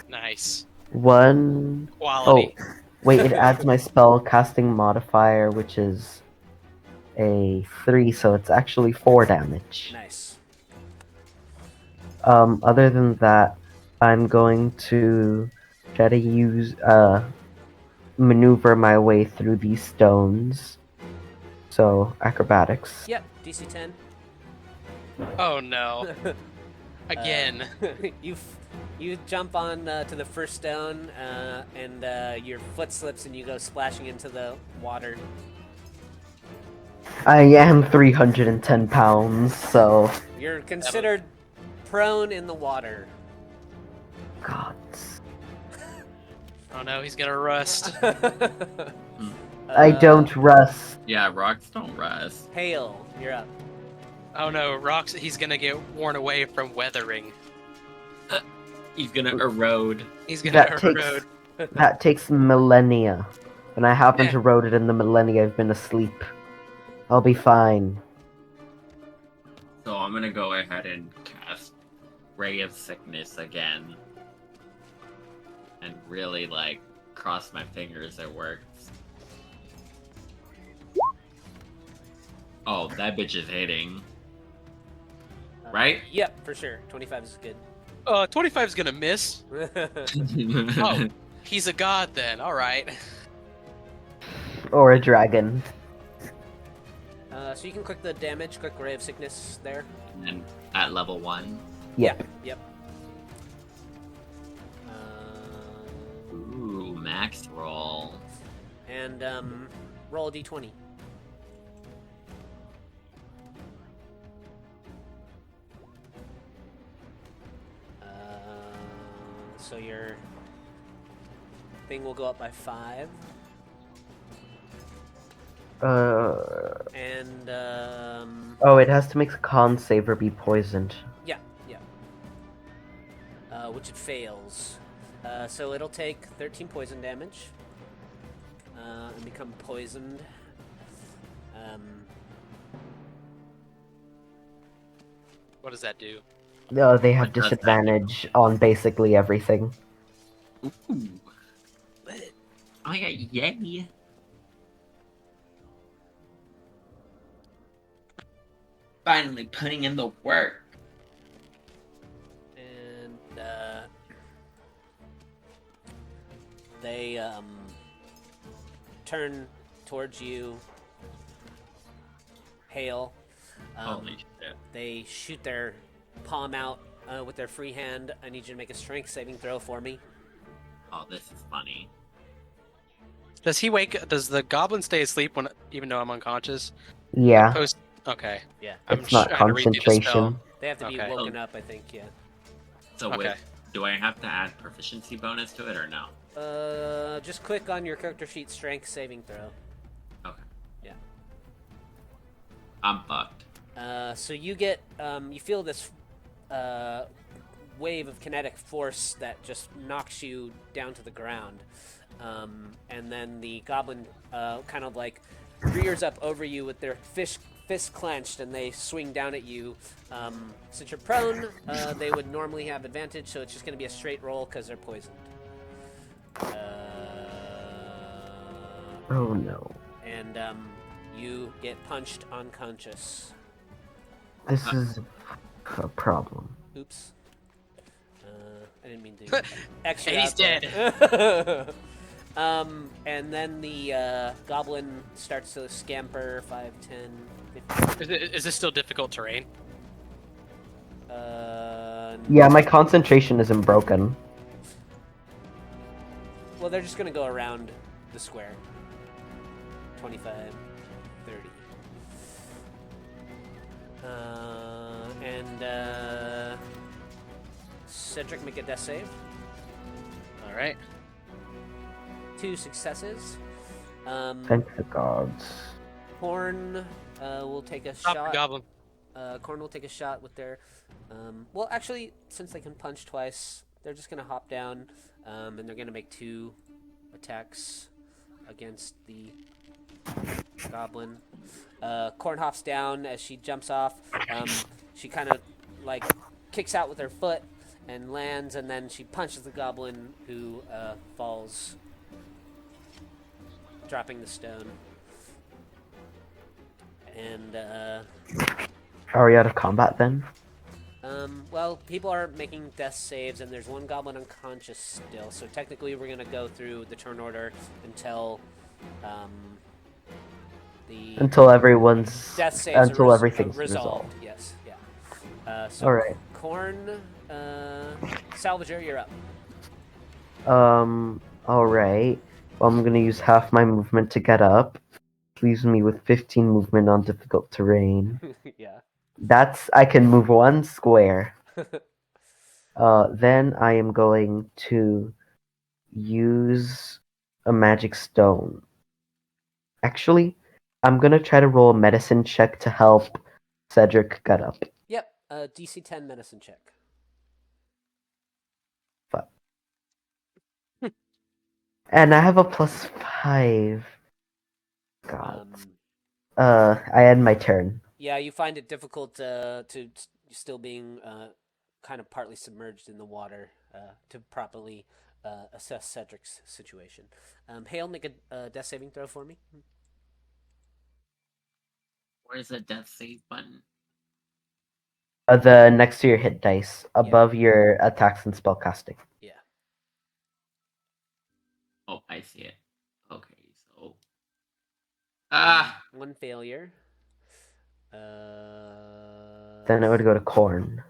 Nice. 1. Quality. Oh, wait. It adds my spell casting modifier, which is a 3, so it's actually 4 damage. Nice. Other than that, I'm going to try to use maneuver my way through these stones. So acrobatics. Yep, DC 10. Oh no. Again. You jump on to the first stone, and your foot slips, and you go splashing into the water. I am 310 pounds, so You're considered prone in the water. God. Oh no, he's gonna rust. I don't rust. Yeah, rocks don't rust. Hail, you're up. Oh no, rocks. He's gonna get worn away from weathering. He's gonna erode. He's gonna That erode. That takes millennia. And I haven't Yeah. eroded in the millennia I've been asleep. I'll be fine. So I'm gonna go ahead and cast Ray of Sickness again. And really, like, cross my fingers it works. Oh, that bitch is hitting. Right? Yep, for sure. 25 is good. 25's gonna miss. Oh, he's a god then. All right. Or a dragon. So you can click the damage, click Ray of Sickness there. And at level 1. Yep. Yep. Ooh, max roll. And roll a d20. So your thing will go up by 5. And Oh, it has to make a con save or be poisoned. yeah. Which it fails. So it'll take 13 poison damage. And become poisoned. What does that do? No, they have What does that disadvantage on basically everything. Ooh. Oh my god, yay. Finally putting in the work. And they turn towards you. Hail. Holy shit. They shoot their palm out with their free hand. I need you to make a strength saving throw for me. Oh, this is funny. Does he wake? Does the goblin stay asleep when, even though I'm unconscious? Yeah, Post. Okay. Yeah. I'm it's not trying to read through the spell. concentration. They have to be Okay. woken up, I think, yeah. So Okay. do I have to add proficiency bonus to it or no? Just click on your character sheet strength saving throw. Okay. Yeah. I'm fucked. So you get, you feel this wave of kinetic force that just knocks you down to the ground. And then the goblin kind of like rears up over you with their fist clenched, and they swing down at you. Since you're prone, they would normally have advantage, so it's just going to be a straight roll because they're poisoned. Oh no. And you get punched unconscious. This is a problem. Oops. I didn't mean to. Extra. And he's out there. dead. And then the goblin starts to scamper 5, 10, 15. Is this still difficult terrain? Yeah, my concentration isn't broken. Well, they're just going to go around the square. 25, 30. And Cedric, make a death save. All right. 2 successes. Thank the gods. Corn will take a Stop the shot. goblin. Corn will take a shot with their. Well, actually, since they can punch twice, they're just gonna hop down, and they're gonna make 2 attacks against the goblin. Corn hops down as she jumps off. She kind of like kicks out with her foot and lands, and then she punches the goblin, who falls, dropping the stone. And Are we out of combat then? well, people are making death saves, and there's one goblin unconscious still. So technically, we're gonna go through the turn order until the Until everyone's death saves until are everything's resolved. resolved. Yes, yeah. So All right. Corn, Salvager, you're up. All right. Well, I'm gonna use half my movement to get up. Leaves me with 15 movement on difficult terrain. Yeah. I can move 1 square. Then I am going to use a magic stone. Actually, I'm gonna try to roll a medicine check to help Cedric get up. Yep. DC 10 medicine check. And I have a +5. God. I end my turn. Yeah, you find it difficult still being kind of partly submerged in the water to properly assess Cedric's situation. Hale, make a death saving throw for me. Where's the death save button? The next to your hit dice, above your attacks and spellcasting. Yeah. Oh, I see it. Okay, so One failure. Then it would go to Corn.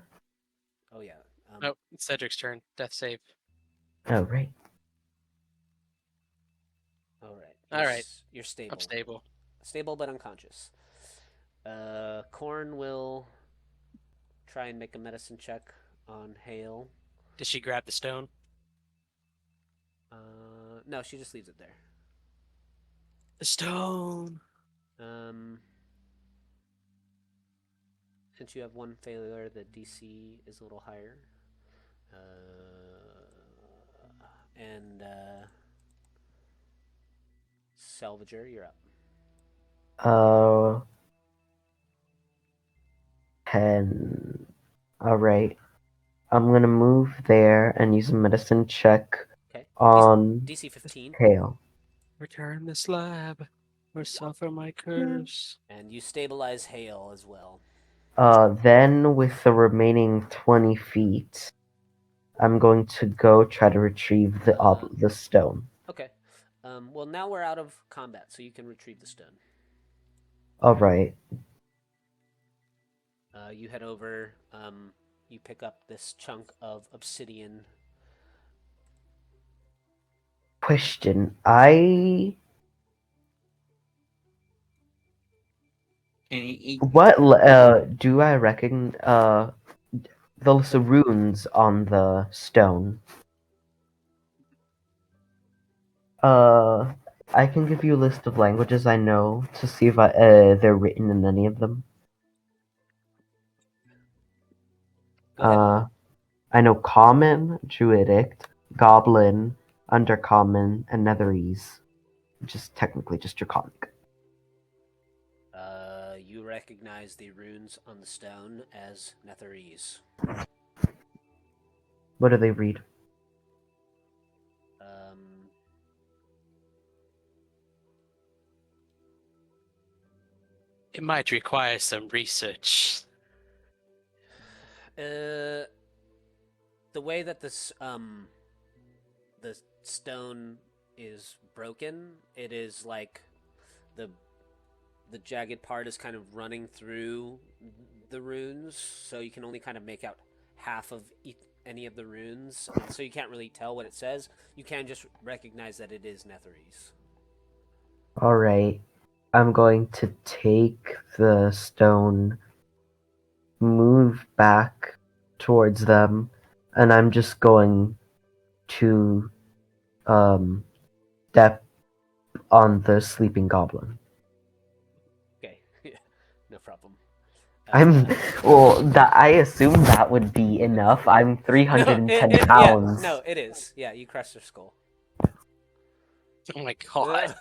Oh yeah. Nope, it's Cedric's turn. Death save. Oh, right. All right. All right. You're stable. I'm stable. Stable but unconscious. Corn will try and make a medicine check on Hale. Did she grab the stone? No, she just leaves it there. The stone. Since you have 1 failure, the DC is a little higher. And Salvager, you're up. 10. Alright. I'm gonna move there and use a medicine check Okay. on DC 15. Hale. Return the slab or suffer my curse. And you stabilize Hale as well. Then with the remaining 20 feet, I'm going to go try to retrieve the stone. Okay. Well, now we're out of combat, so you can retrieve the stone. Alright. You head over. You pick up this chunk of obsidian. Question. What do I reckon those runes on the stone? I can give you a list of languages I know to see if they're written in any of them. Go ahead. I know Common, Druidic, Goblin, Undercommon, and Netherese. Which is technically just Draconic. You recognize the runes on the stone as Netherese. What do they read? It might require some research. The way that this the stone is broken, it is like the jagged part is kind of running through the runes, so you can only kind of make out half of any of the runes, so you can't really tell what it says. You can just recognize that it is Netherese. Alright. I'm going to take the stone, move back towards them, and I'm just going to step on the sleeping goblin. I'm Uh, well. That I assume that would be enough. I'm no, 310 yeah, pounds. no, it is. Yeah, you crushed their skull. Oh my god.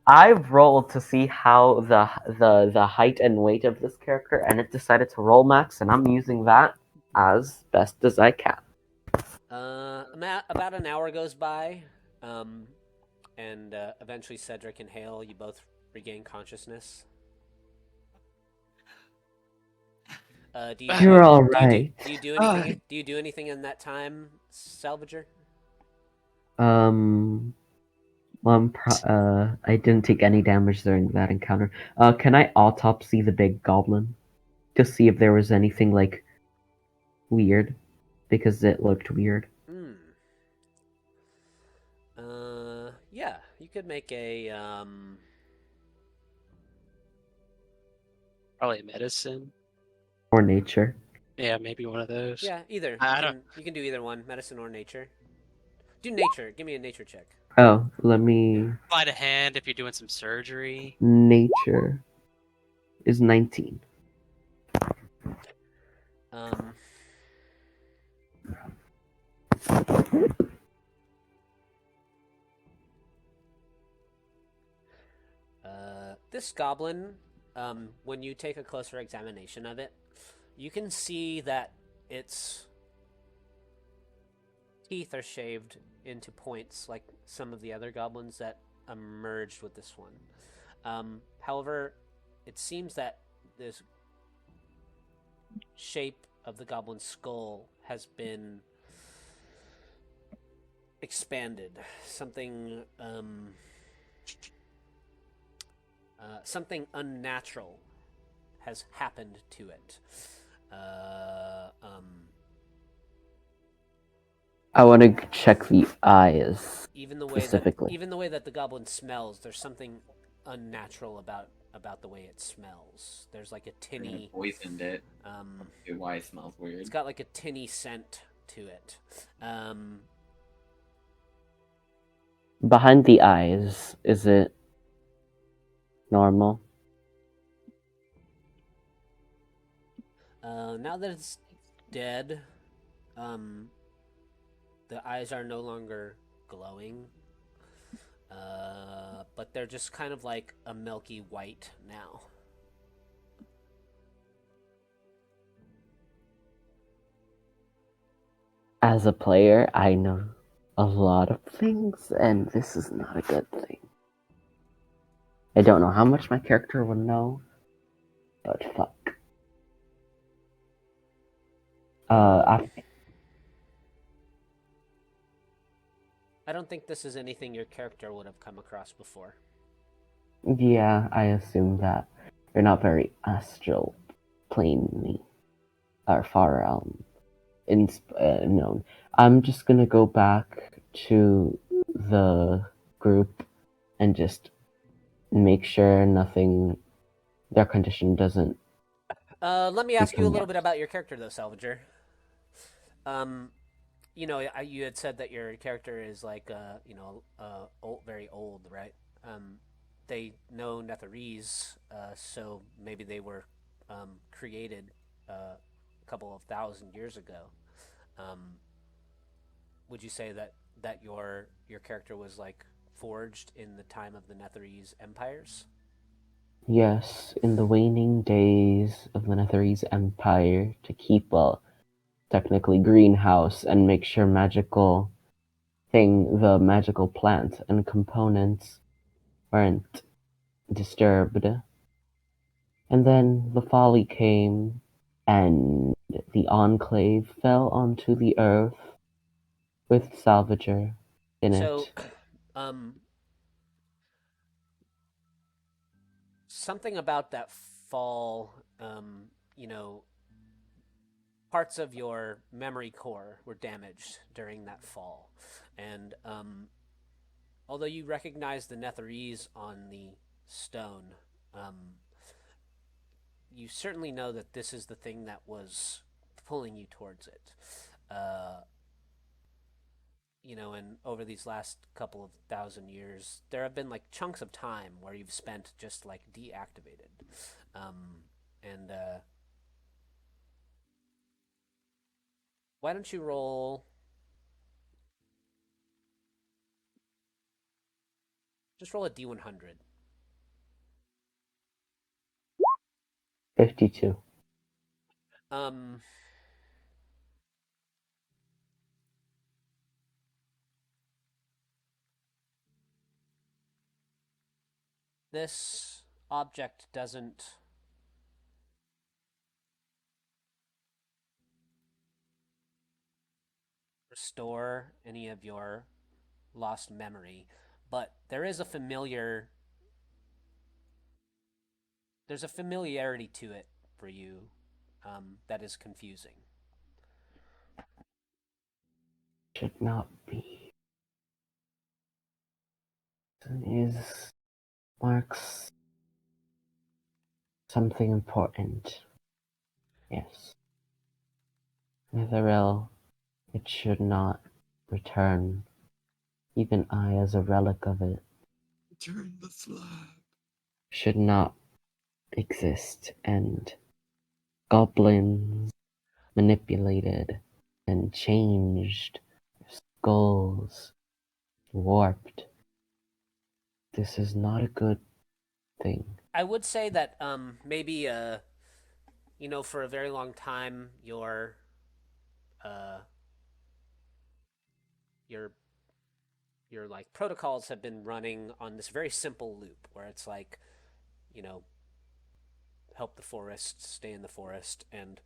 I've rolled to see how the height and weight of this character, and it decided to roll max, and I'm using that as best as I can. About an hour goes by, and eventually Cedric and Hale, you both regain consciousness. Do you You're all do you do, right. do you do anything? Do you do anything in that time, Salvager? Um. Well, I didn't take any damage during that encounter. Can I autopsy the big goblin to see if there was anything like weird? Because it looked weird. Hmm. Yeah, you could make a Probably medicine. Or nature. Yeah, maybe one of those. Yeah, either. I don't. You can do either one, medicine or nature. Do nature. Give me a nature check. Oh, let me. Sleight of hand if you're doing some surgery. Nature is 19. Um, this goblin, when you take a closer examination of it, you can see that its teeth are shaved into points like some of the other goblins that emerged with this one. However, it seems that this shape of the goblin's skull has been expanded. Something unnatural has happened to it. I want to check the eyes Even the way specifically. that the goblin smells, there's something unnatural about the way it smells. There's like a tinny, Poisoned it. um, Why it smells weird. it's got like a tinny scent to it. Behind the eyes, is it normal? Now that it's dead, the eyes are no longer glowing, but they're just kind of like a milky white now. As a player, I know a lot of things, and this is not a good thing. I don't know how much my character would know, but fuck. I don't think this is anything your character would have come across before. Yeah, I assume that you're not very astral planey or far realm known. I'm just gonna go back to the group and just make sure their condition doesn't. Let me ask you a become little bit worse. about your character, though, Salvager. You had said that your character is like, very old, right? They know Netherese, so maybe they were created a couple of thousand years ago. Um, would you say that your character was like forged in the time of the Netherese empires? Yes, in the waning days of the Netherese Empire, to keep a technically greenhouse and make sure the magical plant and components weren't disturbed. And then the folly came, and the Enclave fell onto the earth with Salvager in So, it. um, something about that fall, parts of your memory core were damaged during that fall. And although you recognize the Netherese on the stone, you certainly know that this is the thing that was pulling you towards it. Uh, and over these last couple of thousand years, there have been like chunks of time where you've spent just like deactivated. And Why don't you roll? Just roll a d100. 52. Um, this object doesn't restore any of your lost memory, but there's a familiarity to it for you that is confusing. Should not be. Is marks something important. Yes. Netheril, it should not return. Even I, as a relic of it, Turn the slab. should not exist. And goblins manipulated and changed, skulls warped. This is not a good thing. I would say that maybe for a very long time uh your your like protocols have been running on this very simple loop where it's like, you know, help the forest, stay in the forest, and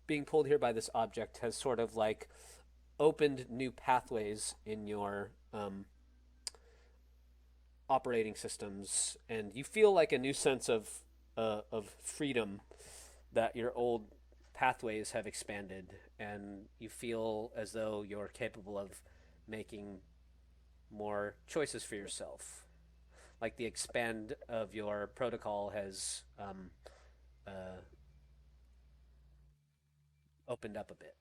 being pulled here by this object has sort of like opened new pathways in your operating systems, and you feel like a new sense of freedom that your old pathways have expanded, and you feel as though you're capable of making more choices for yourself. Like the expand of your protocol has opened up a bit,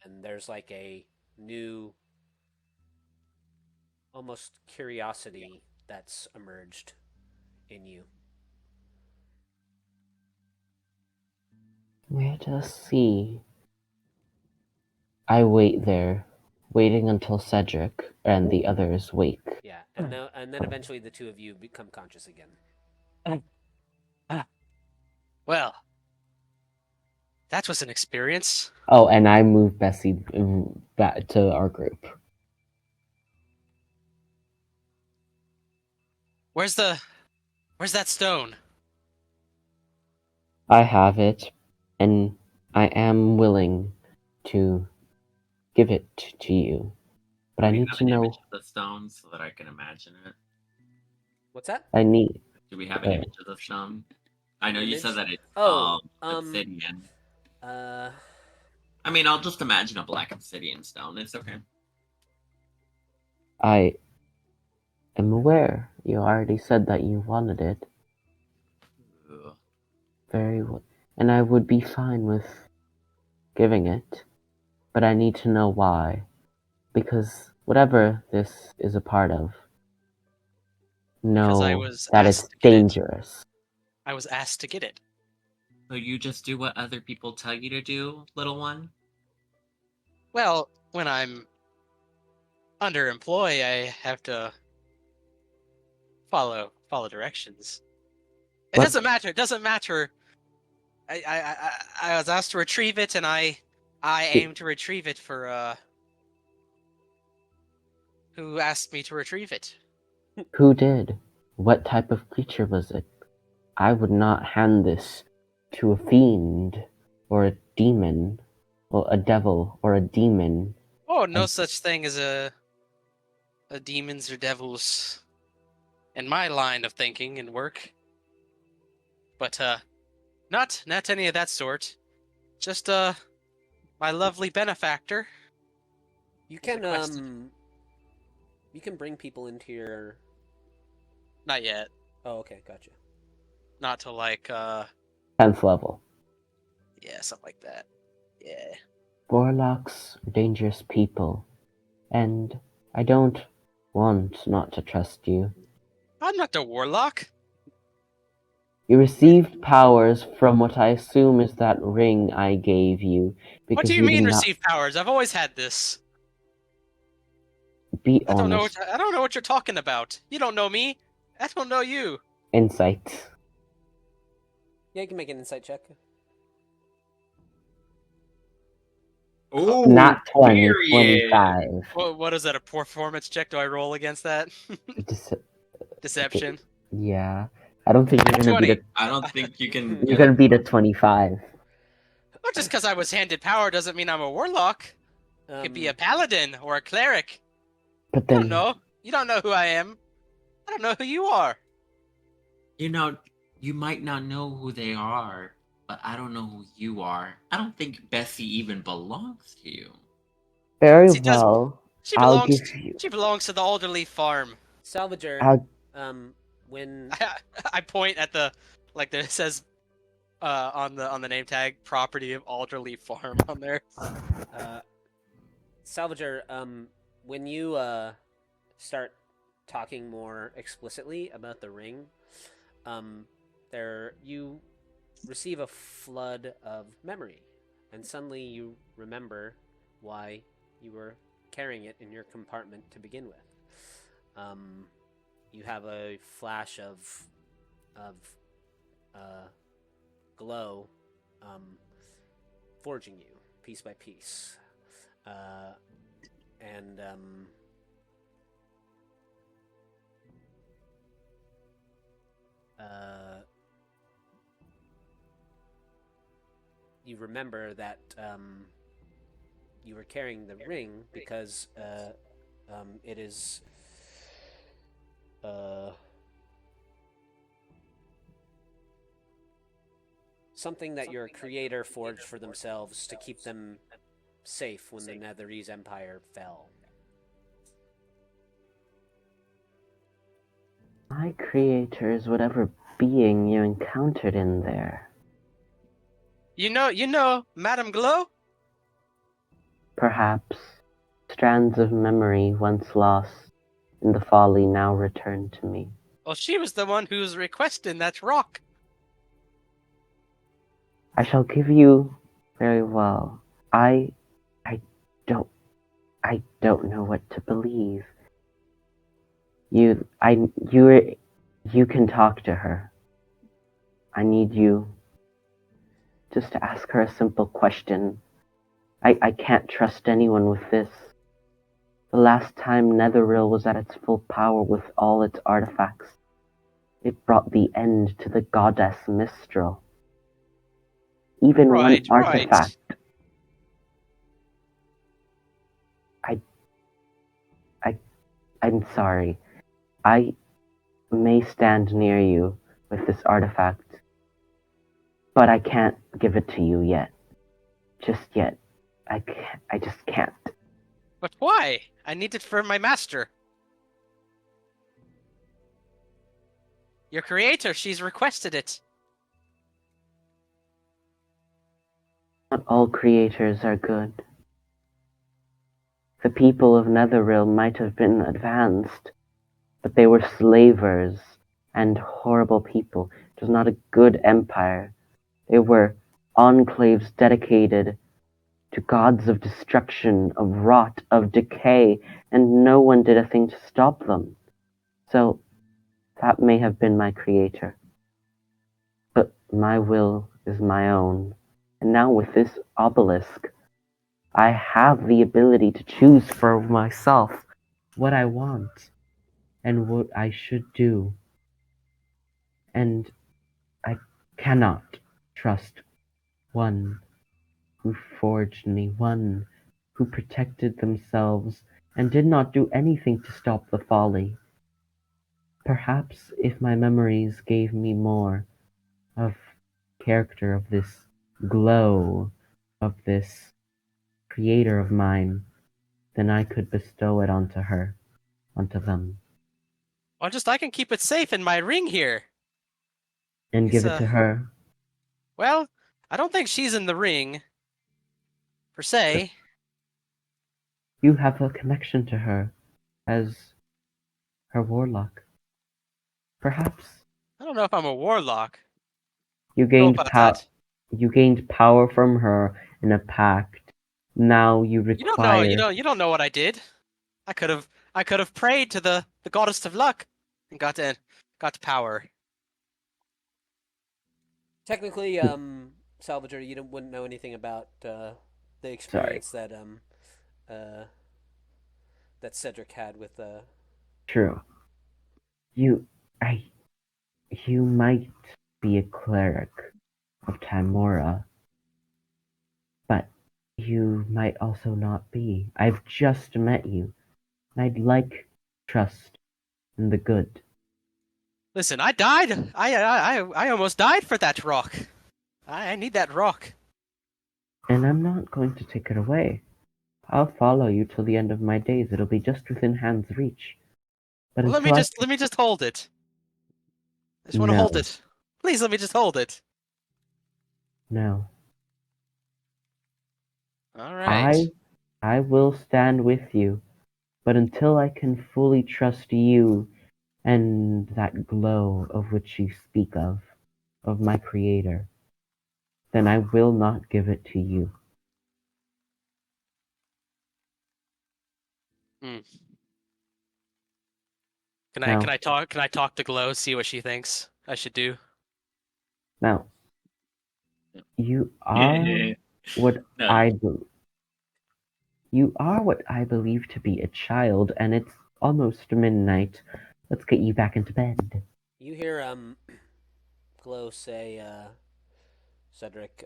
and there's like a new, almost curiosity that's emerged in you. Let us see. I wait there, waiting until Cedric and the others wake. Yeah, and then eventually the two of you become conscious again. Well, that was an experience. Oh, and I move Bessie back to our group. Where's that stone? I have it, and I am willing to give it to you. But Do I we need have to an know. image of the stone so that I can imagine it? What's that? I need. Do we have an image of the stone? I know you said Image? that it's Oh, obsidian. uh, I mean, I'll just imagine a black obsidian stone. It's okay. I am aware. You already said that you wanted it. Ugh. Very well. And I would be fine with giving it. But I need to know why. Because whatever this is a part of, Because I know was that asked it's to get it. dangerous. I was asked to get it. So you just do what other people tell you to do, little one? Well, when I'm underemployed, I have to follow directions. It What? doesn't matter. It doesn't matter. I was asked to retrieve it, and I aim to retrieve it for who asked me to retrieve it. Who did? What type of creature was it? I would not hand this to a fiend, or a demon, or a devil, or a demon. Oh, no such thing as a demons or devils in my line of thinking and work. But not any of that sort. Just my lovely benefactor. you can Requested. you can bring people into your. Not yet. Oh, okay, gotcha. Not till like 10th level. yeah, something like that. Yeah. Warlocks are dangerous people, and I don't want not to trust you. I'm not a warlock. You received powers from what I assume is that ring I gave you, What because do you you mean did not receive powers? I've always had this. be I don't know. honest. I don't know what you're talking about. You don't know me. I don't know you. Insight. Yeah, you can make an insight check. Ooh, Not 20, period. 25. What is that? A performance check? Do I roll against that? Dece- Deception. yeah. I don't think you're gonna beat 20. a I don't think you can you're get gonna it. beat a 25. Well, just because I was handed power doesn't mean I'm a warlock. I could be a paladin or a cleric. But I don't then know. You don't know who I am. I don't know who you are. You know, you might not know who they are, but I don't know who you are. I don't think Bessie even belongs to you. very She does. well. She I'll belongs. give you She belongs to the Alderley farm. Salvager, I'll when I point at the like there says on the name tag property of Alderley farm on there. Salvager, when you start talking more explicitly about the ring, there you receive a flood of memory, and suddenly you remember why you were carrying it in your compartment to begin with. You have a flash of glow, forging you piece by piece, and you remember that you were carrying the ring because it is something that your creator forged for themselves to keep them safe when the Netherese Empire fell. my creator is whatever being you encountered in there. You know, Madame Glow. Perhaps strands of memory once lost in the folly now return to me. Well, she was the one who's requesting that rock. I shall give you very well. I don't I don't know what to believe. You can talk to her. I need you just to ask her a simple question. I can't trust anyone with this. The last time Netheril was at its full power with all its artifacts, it brought the end to the goddess Mistral. Even Right, one right. artifact. I'm sorry. I may stand near you with this artifact, but I can't give it to you yet. Just yet. I just can't. But why? I need it for my master. Your creator, she's requested it. Not all creators are good. The people of Netherrealm might have been advanced, but they were slavers and horrible people. It was not a good empire. They were enclaves dedicated to gods of destruction, of rot, of decay, and no one did a thing to stop them. So, that may have been my creator. But my will is my own. And now with this obelisk, I have the ability to choose for myself what I want and what I should do. And I cannot trust one who forged me, one who protected themselves and did not do anything to stop the folly. Perhaps if my memories gave me more of character of this glow, of this creator of mine, then I could bestow it onto her, onto them, Well, I can keep it safe in my ring here. and It's give it to her. well, I don't think she's in the ring, per se. You have a connection to her as her warlock. Perhaps. I don't know if I'm a warlock. You Know gained about that. You gained power from her in a pact. Now you You don't know. require. You don't know what I did. I could have prayed to the goddess of luck and got power. Technically, Salvager, you wouldn't know anything about the Sorry. experience uh, that Cedric had with True. You, I, you might be a cleric of Timora, but you might also not be. I've just met you, and I'd like trust in the good. Listen, I died. I almost died for that rock. I need that rock. And I'm not going to take it away. I'll follow you till the end of my days. It'll be just within hand's reach. But Well, until I let me just hold it. I just want to hold no, it. Please let me just hold it. no, All I, right. I will stand with you. But until I can fully trust you and that glow of which you speak of my creator, then I will not give it to you. Hmm. Now, Can I talk to Glow? See what she thinks I should do. now, you are what No, I be- you are what I believe to be a child, and it's almost midnight. Let's get you back into bed. you hear Glow say, Cedric,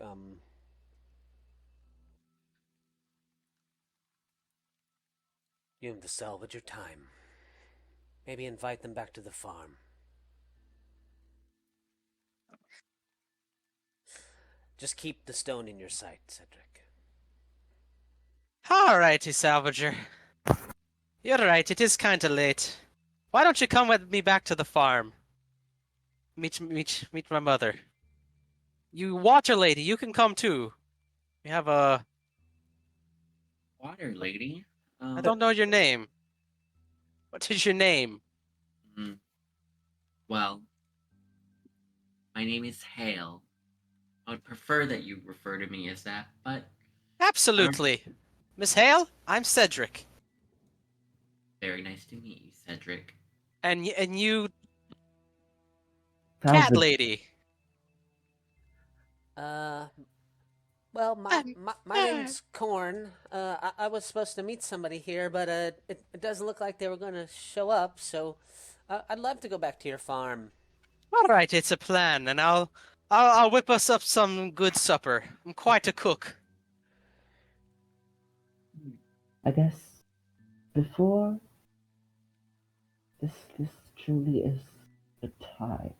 you have to salvage your time. Maybe invite them back to the farm. Just keep the stone in your sight, Cedric. All righty, Salvager. You're right. It is kind of late. Why don't you come with me back to the farm? Meet my mother. You water lady, you can come too. We have a. water lady. I don't know your name. What is your name? Mm, well, my name is Hale. I would prefer that you refer to me as that, but Absolutely. Miss Hale, I'm Cedric. very nice to meet you, Cedric. And you, cat Salvage, lady. Uh, well, I'm, my name's Corn. I was supposed to meet somebody here, but it doesn't look like they were going to show up, so I'd love to go back to your farm. all right, it's a plan, and I'll whip us up some good supper. I'm quite a cook. I guess before this truly is a time.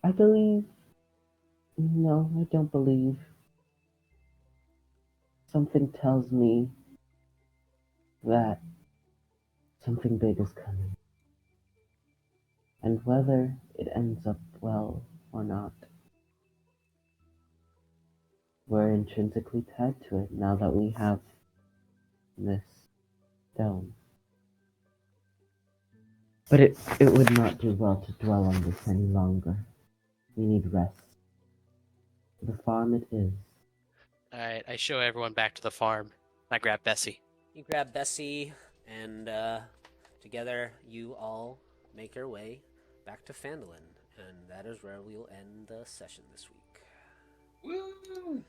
I believe. No, I don't believe. Something tells me that something big is coming. And whether it ends up well or not, we're intrinsically tied to it now that we have this stone. But it would not do well to dwell on this any longer. We need rest. The farm it is. All right, I show everyone back to the farm. I grab Bessie. You grab Bessie, and together you all make your way back to Phandalin, and that is where we'll end the session this week. Woo!